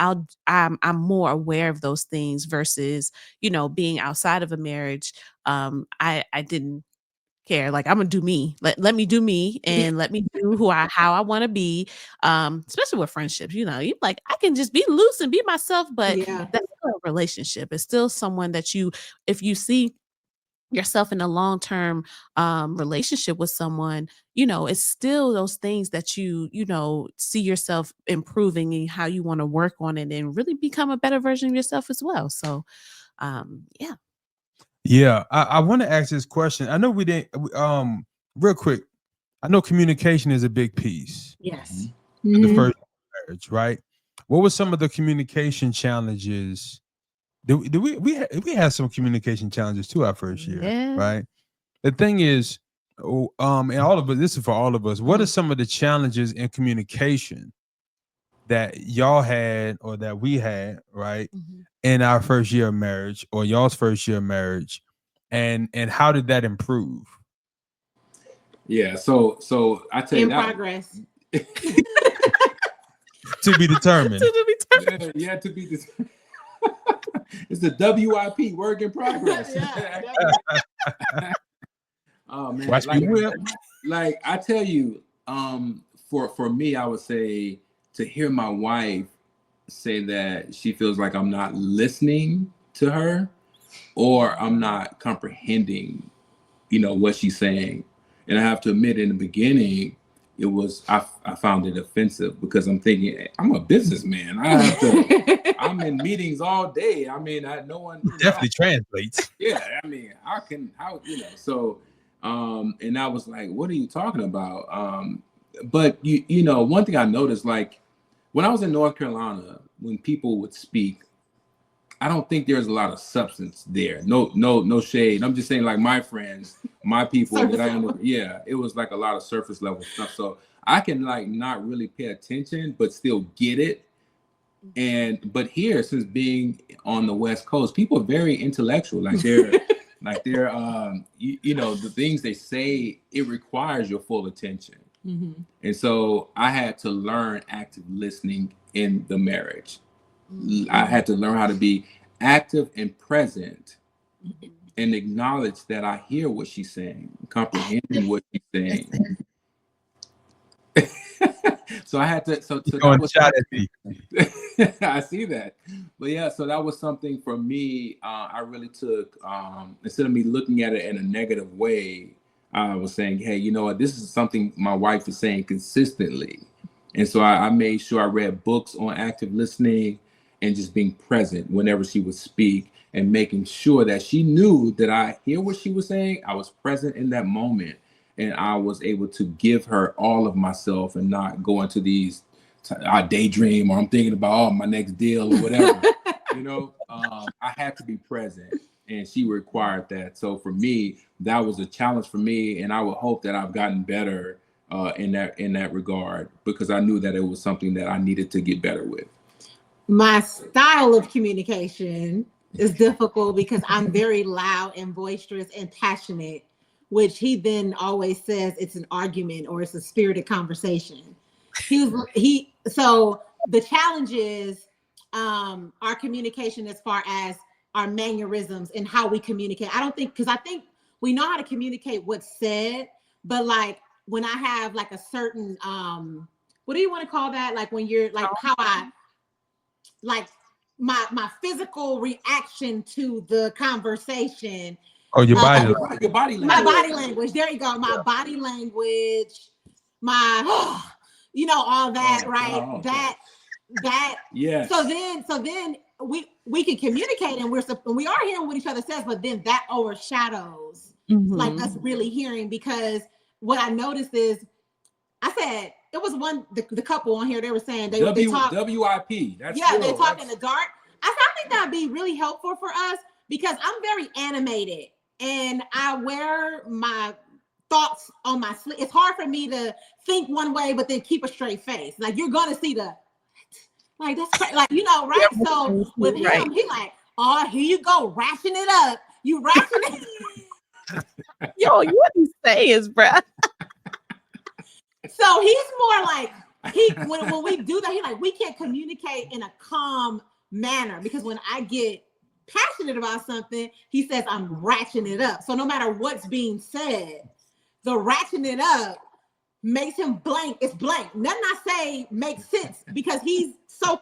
more aware of those things versus, you know, being outside of a marriage. I didn't care. Like, I'm gonna do me. Let me do me and let me do how I want to be. Especially with friendships, you know, you like, I can just be loose and be myself, but that's still a relationship. It's still someone that if you see yourself in a long-term relationship with someone, you know, it's still those things that you know, see yourself improving and how you want to work on it and really become a better version of yourself as well. So yeah. Yeah, I want to ask this question. I know we didn't real quick. I know communication is a big piece. Yes. The first marriage, right? What were some of the communication challenges? We had some communication challenges too our first year, right? The thing is, and all of us, this is for all of us. What are some of the challenges in communication that y'all had or that we had, right, in our first year of marriage or y'all's first year of marriage, and how did that improve? Yeah, so I tell you that progress. To be determined. Yeah, to be determined. It's the WIP, work in progress. Oh man, Watch me whip. Like I tell you, for me, I would say to hear my wife say that she feels like I'm not listening to her or I'm not comprehending, you know, what she's saying. And I have to admit, in the beginning, it was I found it offensive because I'm thinking, hey, I'm a businessman. I'm in meetings all day. I mean, no one definitely translates. Yeah, I mean, how you know? So, and I was like, what are you talking about? But you know, one thing I noticed, like when I was in North Carolina, when people would speak, I don't think there's a lot of substance there. No shade. I'm just saying, like my friends, my people that I know, it was like a lot of surface level stuff. So I can like not really pay attention, but still get it. But here, since being on the West Coast, people are very intellectual. Like they're you know, the things they say, it requires your full attention. And so I had to learn active listening in the marriage. I had to learn how to be active and present and acknowledge that I hear what she's saying, comprehending what she's saying. So I had to, so that was I see that. But yeah, so that was something for me. I really took, instead of me looking at it in a negative way, I was saying, hey, you know what, this is something my wife is saying consistently. And so I made sure I read books on active listening and just being present whenever she would speak and making sure that she knew that I hear what she was saying. I was present in that moment and I was able to give her all of myself and not go into these, I daydream or I'm thinking about my next deal or whatever. You know, I had to be present and she required that. So for me, that was a challenge for me. And I would hope that I've gotten better in that regard, because I knew that it was something that I needed to get better with. My style of communication is difficult because I'm very loud and boisterous and passionate which he then always says it's an argument or it's a spirited conversation. So the challenge is our communication as far as our mannerisms and how we communicate. I think we know how to communicate what's said, but like when I have like a certain what do you want to call that? Like when you're like how I like my physical reaction to the conversation. Oh, your body language. My body language. There you go. My body language, my all that, right? Oh, okay. That yeah. So then we can communicate and we are hearing what each other says, but then that overshadows like us really hearing, because what I noticed is I said it was the couple on here, they were saying they talk WIP. That's they talk in the dark. I think that'd be really helpful for us because I'm very animated and I wear my thoughts on my sleeve. It's hard for me to think one way but then keep a straight face. Like you're gonna see like that's crazy. Like right? So with him, he like, oh, here you go, ration it up. You ration it. Yo, what he saying, bruh? So he's more like when we do that, he like we can't communicate in a calm manner, because when I get passionate about something, he says I'm ratcheting it up. So no matter what's being said, the ratcheting it up makes him blank. It's blank. Nothing I say makes sense because he's so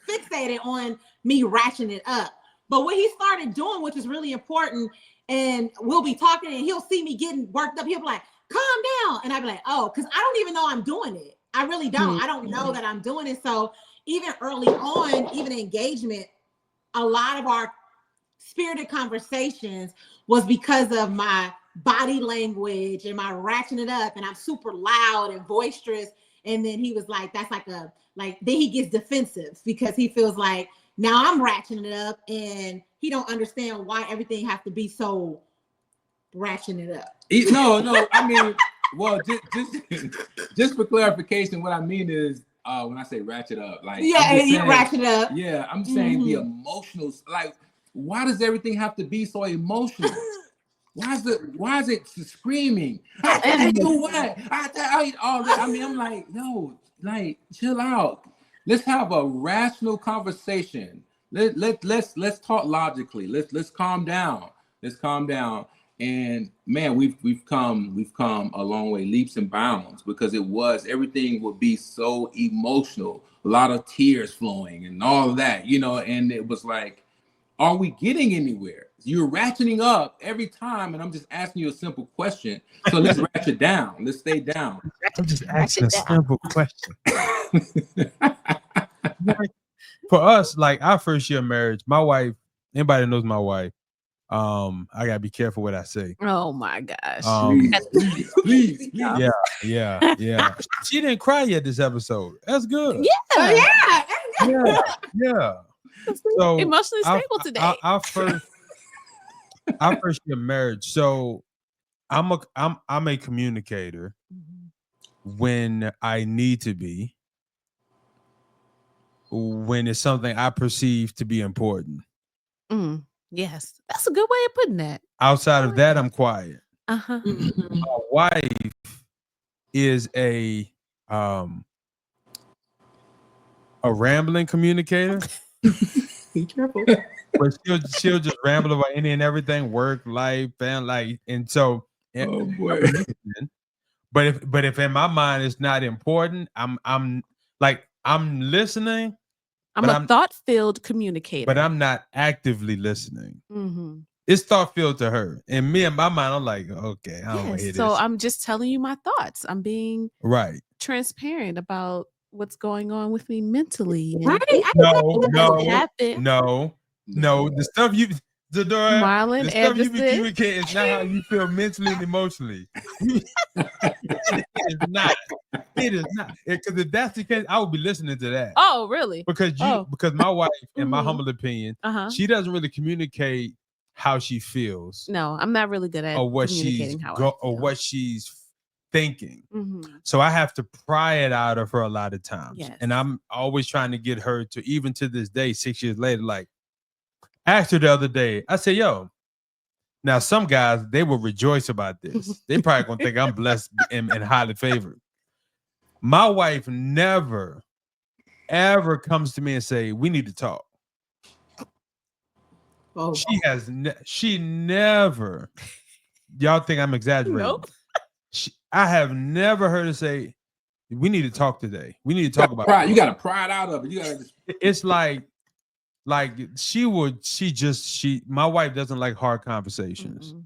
fixated on me ratcheting it up. But what he started doing, which is really important, and we'll be talking and he'll see me getting worked up. He'll be like, calm down. And I'll be like, oh, because I don't even know I'm doing it. I really don't. I don't know that I'm doing it. So even early on, even engagement, a lot of our spirited conversations was because of my body language and my ratcheting it up, and I'm super loud and boisterous. And then he was like, that's then he gets defensive because he feels like now I'm ratcheting it up and he don't understand why everything has to be so ratcheting it up. No, I mean, well, just for clarification, what I mean is when I say ratchet up, like you ratchet up. Yeah, I'm saying the emotional, like, why does everything have to be so emotional? Why is it screaming? I tell you what, all that. I mean, I'm like, no, like, chill out. Let's have a rational conversation. Let's talk logically. Let's calm down. Let's calm down. And man, we've come a long way, leaps and bounds, because everything would be so emotional, a lot of tears flowing and all of that, and it was like, are we getting anywhere? You're ratcheting up every time, and I'm just asking you a simple question. So let's ratchet down. Let's stay down. I'm just asking a simple question. For us, like our first year of marriage, my wife, anybody that knows my wife, I gotta be careful what I say. Oh my gosh. Please. Yeah. She didn't cry yet this episode. That's good. Yeah. So emotionally stable today. Our first year of marriage. So I'm a communicator when I need to be, when it's something I perceive to be important. Yes, that's a good way of putting that. Outside of that, I'm quiet. My wife is a rambling communicator. Be careful. But she'll just ramble about any and everything, work, life, and and so. Oh boy. But if in my mind it's not important, I'm listening. I'm a thought-filled communicator, but I'm not actively listening. It's thought-filled to her, and me in my mind, I'm like, okay, I don't want to hear this. So I'm just telling you my thoughts. I'm being transparent about what's going on with me mentally. No. The stuff you. Marlon, the stuff you communicate is not how you feel mentally and emotionally. It is not. Because if that's the case, I would be listening to that. Oh, really? Because my wife, in my humble opinion, she doesn't really communicate how she feels. No, I'm not really good at communicating what she's thinking. So I have to pry it out of her a lot of times. Yes. And I'm always trying to get her to, even to this day, 6 years later, like, asked her the other day, I said, yo, Now, some guys, they will rejoice about this. They probably gonna think I'm blessed and highly favored. My wife never, ever comes to me and say, we need to talk. Oh. She never, y'all think I'm exaggerating. Nope. I have never heard her say, we need to talk today. We need to talk about pride. You got to pride out of it. You got to. It's like my wife doesn't like hard conversations. Mm-hmm.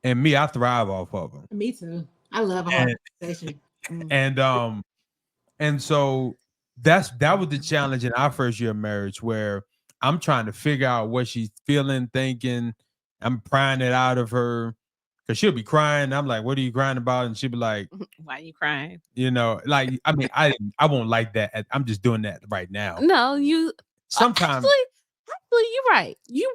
And me, I thrive off of them. Me too. I love a hard conversation. And so that was the challenge in our first year of marriage, where I'm trying to figure out what she's feeling, thinking. I'm prying it out of her. Cause she'll be crying. I'm like, what are you crying about? And she'll be like, why are you crying? You know, like, I mean, I won't like that. I'm just doing that right now. No, you sometimes actually you're right. You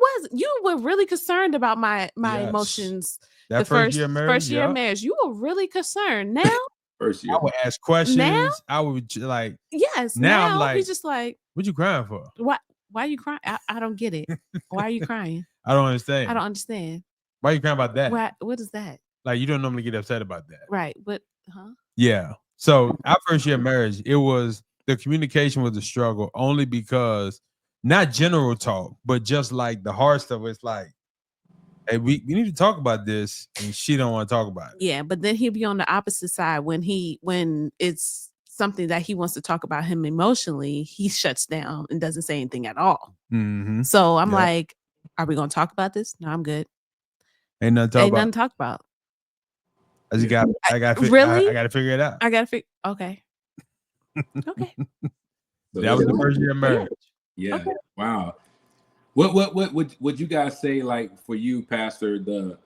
were really concerned about my emotions. That first year of marriage, you were really concerned. Now first year, I would ask questions. Now, I would like, yes. Now I'm like, he's just like, what you crying for? Why are you crying? I don't get it. Why are you crying? I don't understand. Why are you crying about that? What is that? Like, you don't normally get upset about that. Right. But, Yeah. So our first year of marriage, the communication was a struggle, only because not general talk, but just like the hard stuff. It's like, hey, we need to talk about this, and she don't want to talk about it. Yeah. But then he'll be on the opposite side when it's something that he wants to talk about him emotionally, he shuts down and doesn't say anything at all. Mm-hmm. So I'm like, are we going to talk about this? No, I'm good. Ain't nothing to talk about. I got to figure it out. I got to figure. Okay. Okay. That was the first year of marriage. Yeah. Okay. Wow. What would you guys say, like, for you, Pastor, the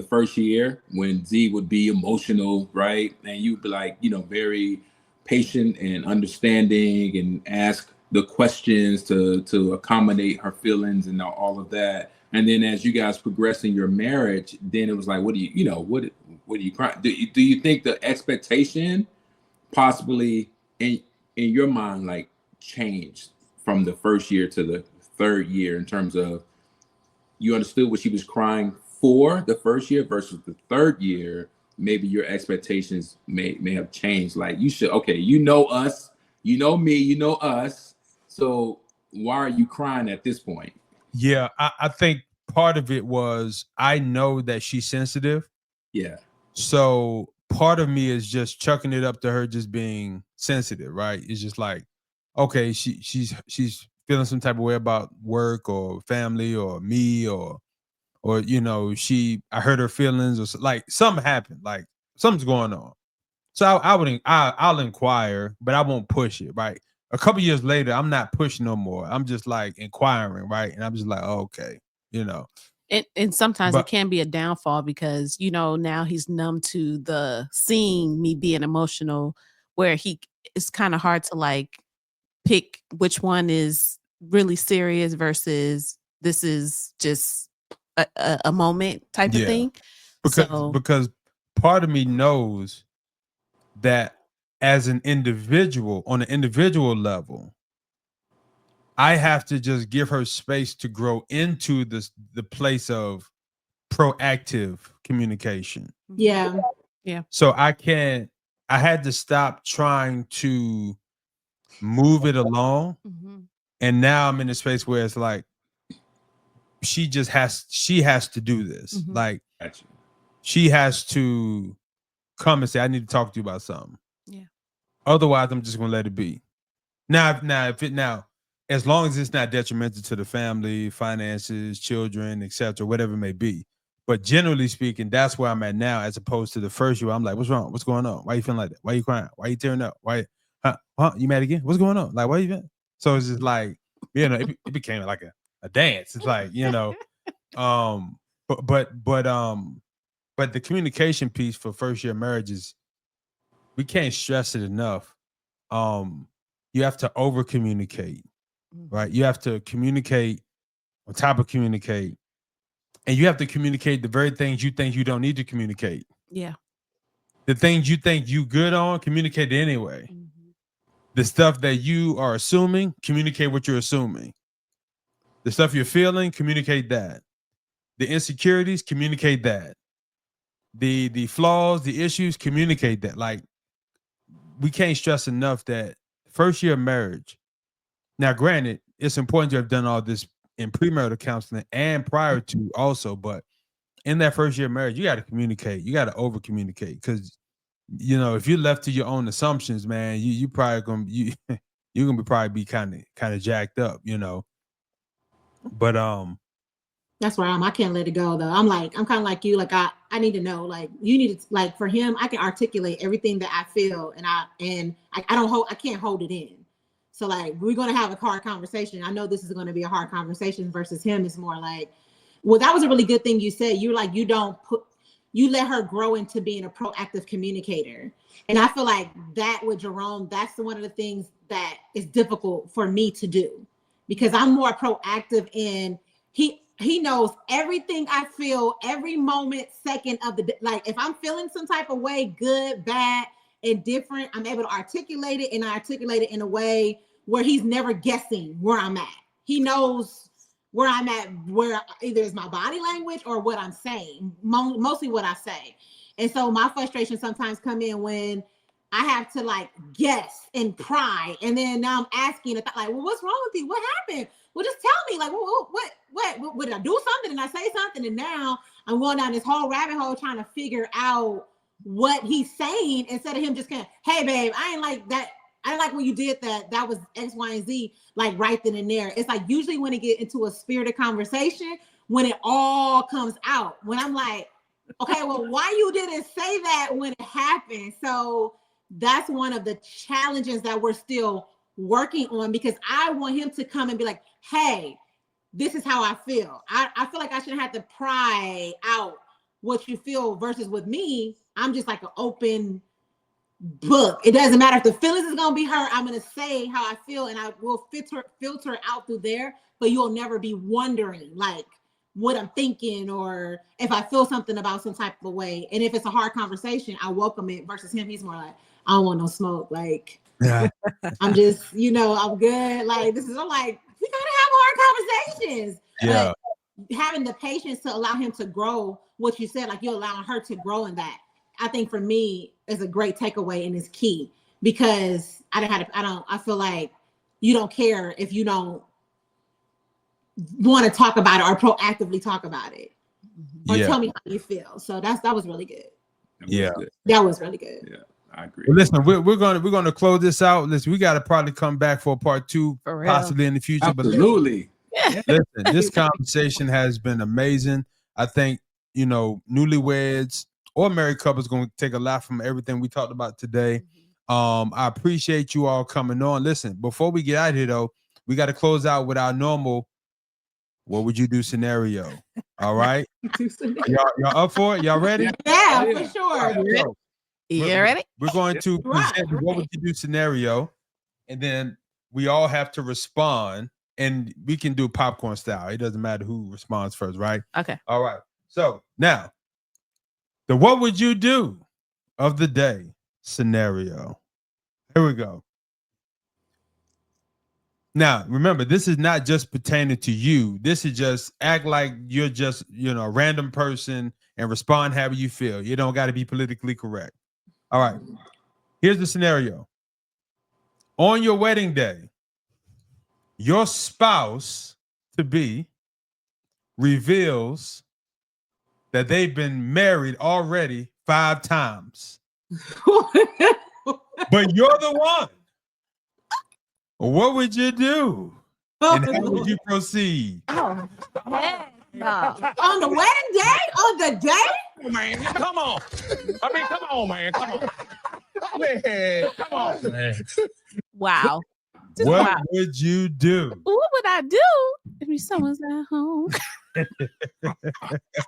first year when Z would be emotional, right? And you'd be like, very patient and understanding and ask the questions to accommodate her feelings and all of that. And then as you guys progress in your marriage, then it was like, what do you cry? Do you think the expectation possibly in your mind, like, changed from the first year to the third year in terms of you understood what she was crying for the first year versus the third year? Maybe your expectations may have changed. Like, you should, okay, you know us, you know me, you know us. So why are you crying at this point? Yeah, I think part of it was, I know that she's sensitive. Yeah. So part of me is just chucking it up to her just being sensitive, right? It's just like, okay, she's feeling some type of way about work or family or me or I hurt her feelings, or like something happened, like something's going on. So I'll inquire, but I won't push it, right? A couple years later, I'm not pushing no more. I'm just like inquiring, right? And I'm just like, oh, okay, And sometimes it can be a downfall because, now he's numb to the seeing me being emotional, where it's kind of hard to like pick which one is really serious versus this is just a moment type of thing. Because part of me knows that as an individual, on an individual level, I have to just give her space to grow into the place of proactive communication. Yeah. Yeah. So I had to stop trying to move it along. Mm-hmm. And now I'm in a space where it's like, she has to do this. Mm-hmm. Like, she has to come and say, I need to talk to you about something. Yeah. Otherwise, I'm just gonna let it be. Now, as long as it's not detrimental to the family, finances, children, etc., whatever it may be. But generally speaking, that's where I'm at now, as opposed to the first year. I'm like, what's wrong? What's going on? Why are you feeling like that? Why are you crying? Why are you tearing up? Why? Huh? You mad again? What's going on? Like, why are you feeling? So it's just like, it became like a dance. It's like, but the communication piece for first year marriages, we can't stress it enough. You have to over communicate, right? You have to communicate on top of communicate, and you have to communicate the very things you think you don't need to communicate. Yeah. The things you think you good on, communicate it anyway. Mm-hmm. The stuff that you are assuming, communicate what you're assuming. The stuff you're feeling, communicate that. The insecurities, communicate that. The flaws, the issues, communicate that. Like, we can't stress enough that first year of marriage. Now, granted, it's important to have done all this in premarital counseling and prior to also, but in that first year of marriage, you got to communicate. You got to over communicate, because if you're left to your own assumptions, man, you probably gonna you're gonna be kind of jacked up, But that's where I can't let it go though. I'm kind of like you. Like I need to know. Like you need to, like for him, I can articulate everything that I feel, and I can't hold it in. So like we're gonna have a hard conversation. I know this is gonna be a hard conversation versus him. It's more like, well, that was a really good thing you said. You're like, you let her grow into being a proactive communicator. And I feel like that with Jerome, that's one of the things that is difficult for me to do, because I'm more proactive in he knows everything I feel every moment, second of the day. Like if I'm feeling some type of way, good, bad, and different, I'm able to articulate it, and I articulate it in a way where he's never guessing where I'm at. He knows where I'm at, where either it's my body language or what I'm saying, mostly what I say. And so my frustration sometimes come in when I have to like guess and pry. And then now I'm asking, like, well, what's wrong with you? What happened? Well, just tell me, like, what did I do something? Did I say something? And now I'm going down this whole rabbit hole trying to figure out what he's saying, instead of him just kind of, hey, babe, I ain't like that. I like when you did that. That was X, Y, and Z, like right then and there. It's like usually when it get into a spirited conversation, when it all comes out, when I'm like, okay, well, why you didn't say that when it happened? So that's one of the challenges that we're still working on, because I want him to come and be like, hey, this is how I feel. I feel like I shouldn't have to pry out what you feel, versus with me, I'm just like an open book. It doesn't matter if the feelings is gonna be hurt. I'm gonna say how I feel, and I will filter out through there. But you'll never be wondering like what I'm thinking, or if I feel something about some type of way. And if it's a hard conversation, I welcome it. Versus him, he's more like, I don't want no smoke. Like, yeah. I'm just, I'm good. Like I'm like, we gotta have hard conversations. Yeah. But having the patience to allow him to grow, what you said, like you're allowing her to grow in that. I think for me is a great takeaway and is key, because I feel like you don't care if you don't want to talk about it or proactively talk about it, or tell me how you feel. So that was really good. That was really good. Yeah, I agree. Well, listen, we're gonna close this out. Listen, we got to probably come back for part 2, possibly in the future. Absolutely. But listen, this conversation has been amazing. I think newlyweds or married couples going to take a lot from everything we talked about today. I appreciate you all coming on. Listen, before we get out of here though, we got to close out with our normal "What would you do" scenario. All right, y'all up for it? Y'all ready? Yeah, for sure. Right, you ready? We're going to present the "What would you do" scenario, and then we all have to respond, and we can do popcorn style. It doesn't matter who responds first, right? Okay. All right. So now, the "What would you do" of the day scenario. Here we go. Now, remember, this is not just pertaining to you. This is just act like you're just, a random person and respond however you feel. You don't got to be politically correct. All right. Here's the scenario. On your wedding day, your spouse to be reveals that they've been married already 5 times. But you're the one. What would you do? And how would you proceed? On the wedding day? On the day? Oh, man, come on. I mean, come on, man. Come on. Man, come on, man. Wow. What would you do? What would I do if someone's at home?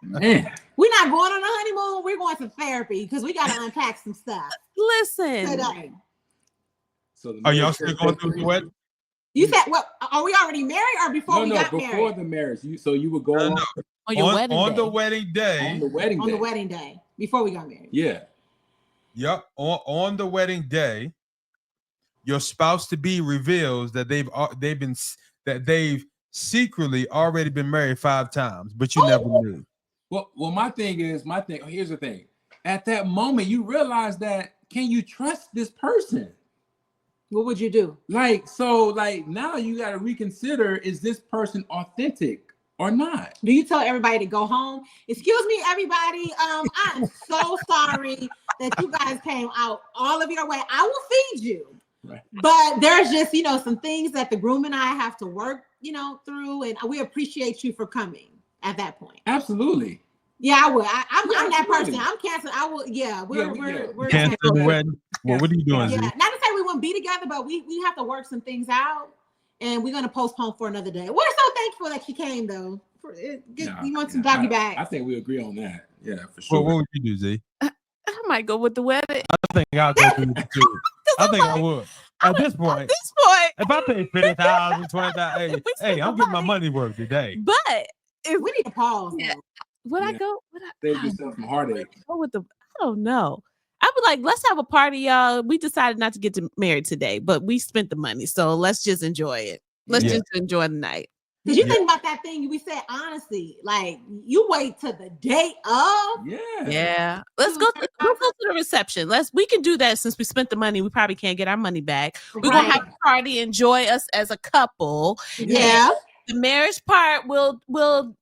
Man. We're not going on a honeymoon. We're going to therapy because we got to unpack some stuff. Listen. Today. So are y'all still going through the wedding? You said, what? Are we already married or before we got married? Before the marriage. You would go on your wedding day. The wedding day. On the wedding day. On the wedding day. Before we got married. Yeah. Yep. On the wedding day, your spouse to be reveals that they've secretly already been married 5 times, but you never knew. Well, here's the thing. At that moment, you realize that, can you trust this person? What would you do? Like now you got to reconsider, is this person authentic or not? Do you tell everybody to go home? Excuse me, everybody. I'm so sorry that you guys came out all of your way. I will feed you. Right. But there's just, some things that the groom and I have to work, through, and we appreciate you for coming at that point. Absolutely. Yeah, I would. I'm that person. I'm canceling. I will. Yeah, we're canceling the wedding. Well, what are you doing? Yeah, not to say we wouldn't be together, but we have to work some things out, and we're gonna postpone for another day. We're so thankful that she came, though. You want some doggy bags? I think we agree on that. Yeah, for sure. Well, what would you do, Z? I might go with the wedding. I think I'll go with it too. I think I would. At this point, if I pay $50,000, $20,000, hey, I'm getting my money worth today. But if we need to pause, would I go? Save yourself some heartache. Go with I don't know. I would like, let's have a party, y'all. We decided not to get married today, but we spent the money, so let's just enjoy it. Let's just enjoy the night. Did you think about that thing we said? Honestly, like you wait till the day of. Yeah. Let's go to the reception. We can do that since we spent the money. We probably can't get our money back. We're gonna have a party, enjoy us as a couple. Yeah. The marriage part, we'll go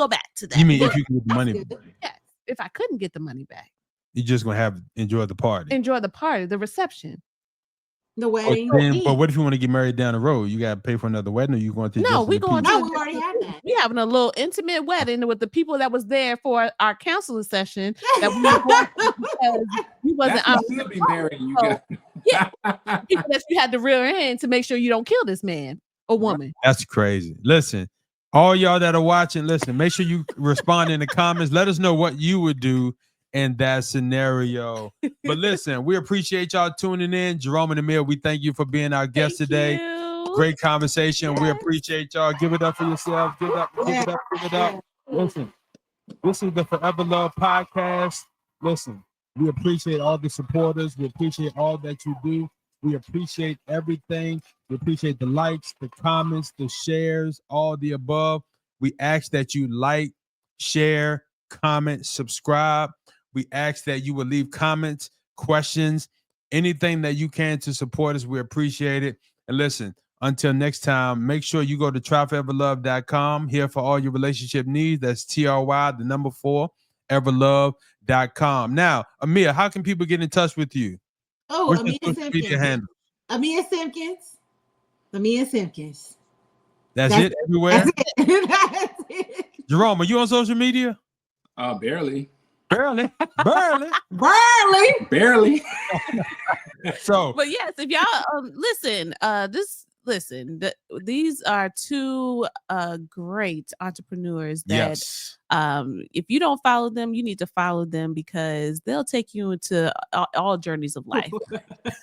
back to that. You mean if you can get the money back? Yes. If I couldn't get the money back, you're just gonna enjoy the party. Enjoy the party, the reception. The wedding. But what if you want to get married down the road? You gotta pay for another wedding, or you going to? No, we going. No, we already had that. We having a little intimate wedding with the people that was there for our counseling session. That we were going because we wasn't. Still be married. People that you had to rear in to make sure you don't kill this man or woman. That's crazy. Listen, all y'all that are watching, listen. Make sure you respond in the comments. Let us know what you would do in that scenario. But listen, we appreciate y'all tuning in. Jerome and Emil, we thank you for being our guest today. Great conversation. Yes. We appreciate y'all. Give it up for yourselves. Give it up. Give it up. Listen, this is the Forever Love Podcast. Listen, we appreciate all the supporters. We appreciate all that you do. We appreciate everything. We appreciate the likes, the comments, the shares, all the above. We ask that you like, share, comment, subscribe. We ask that you will leave comments, questions, anything that you can to support us. We appreciate it. And listen, until next time, make sure you go to tryforeverlove.com here for all your relationship needs. That's TRY4 everlove.com. Now, Amia, how can people get in touch with you? Oh, Amia Simpkins. Amia Simpkins. Amia Simpkins. That's it everywhere? That's it. Jerome, are you on social media? Barely. Barely. So, but yes, if y'all listen, these are two great entrepreneurs that if you don't follow them, you need to follow them because they'll take you into all journeys of life,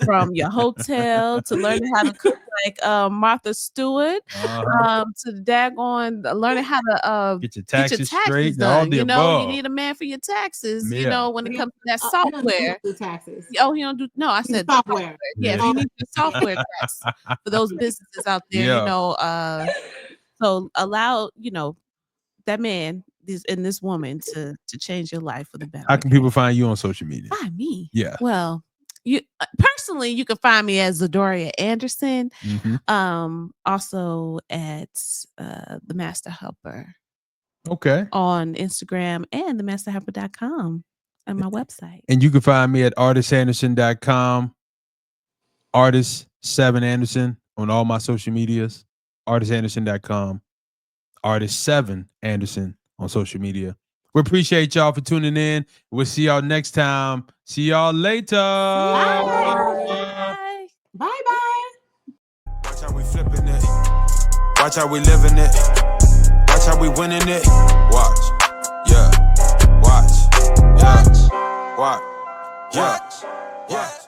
from your hotel to learning how to cook like Martha Stewart, to the daggone learning how to get your taxes straight. Done. You need a man for your taxes. When it comes to that software. Taxes. Oh, he don't do. No, I said software. Yeah, you need the software tax for those businesses out there. So allow that man and this woman to change your life for the better. How can people find you on social media? Find me. Yeah. Well, you personally, you can find me as Zadoria Anderson. Mm-hmm. Also at the Master Helper. Okay. On Instagram and themasterhelper.com on my website. And you can find me at artistanderson.com. Artist7Anderson on all my social medias. Artistanderson.com. Artist7Anderson on social media. We appreciate y'all for tuning in. We'll see y'all next time. See y'all later. Bye. Bye. Watch how we flipping it. Watch how we living it. Watch how we winning it. Watch. Yeah. Watch. Yeah. Watch. Yeah. Watch.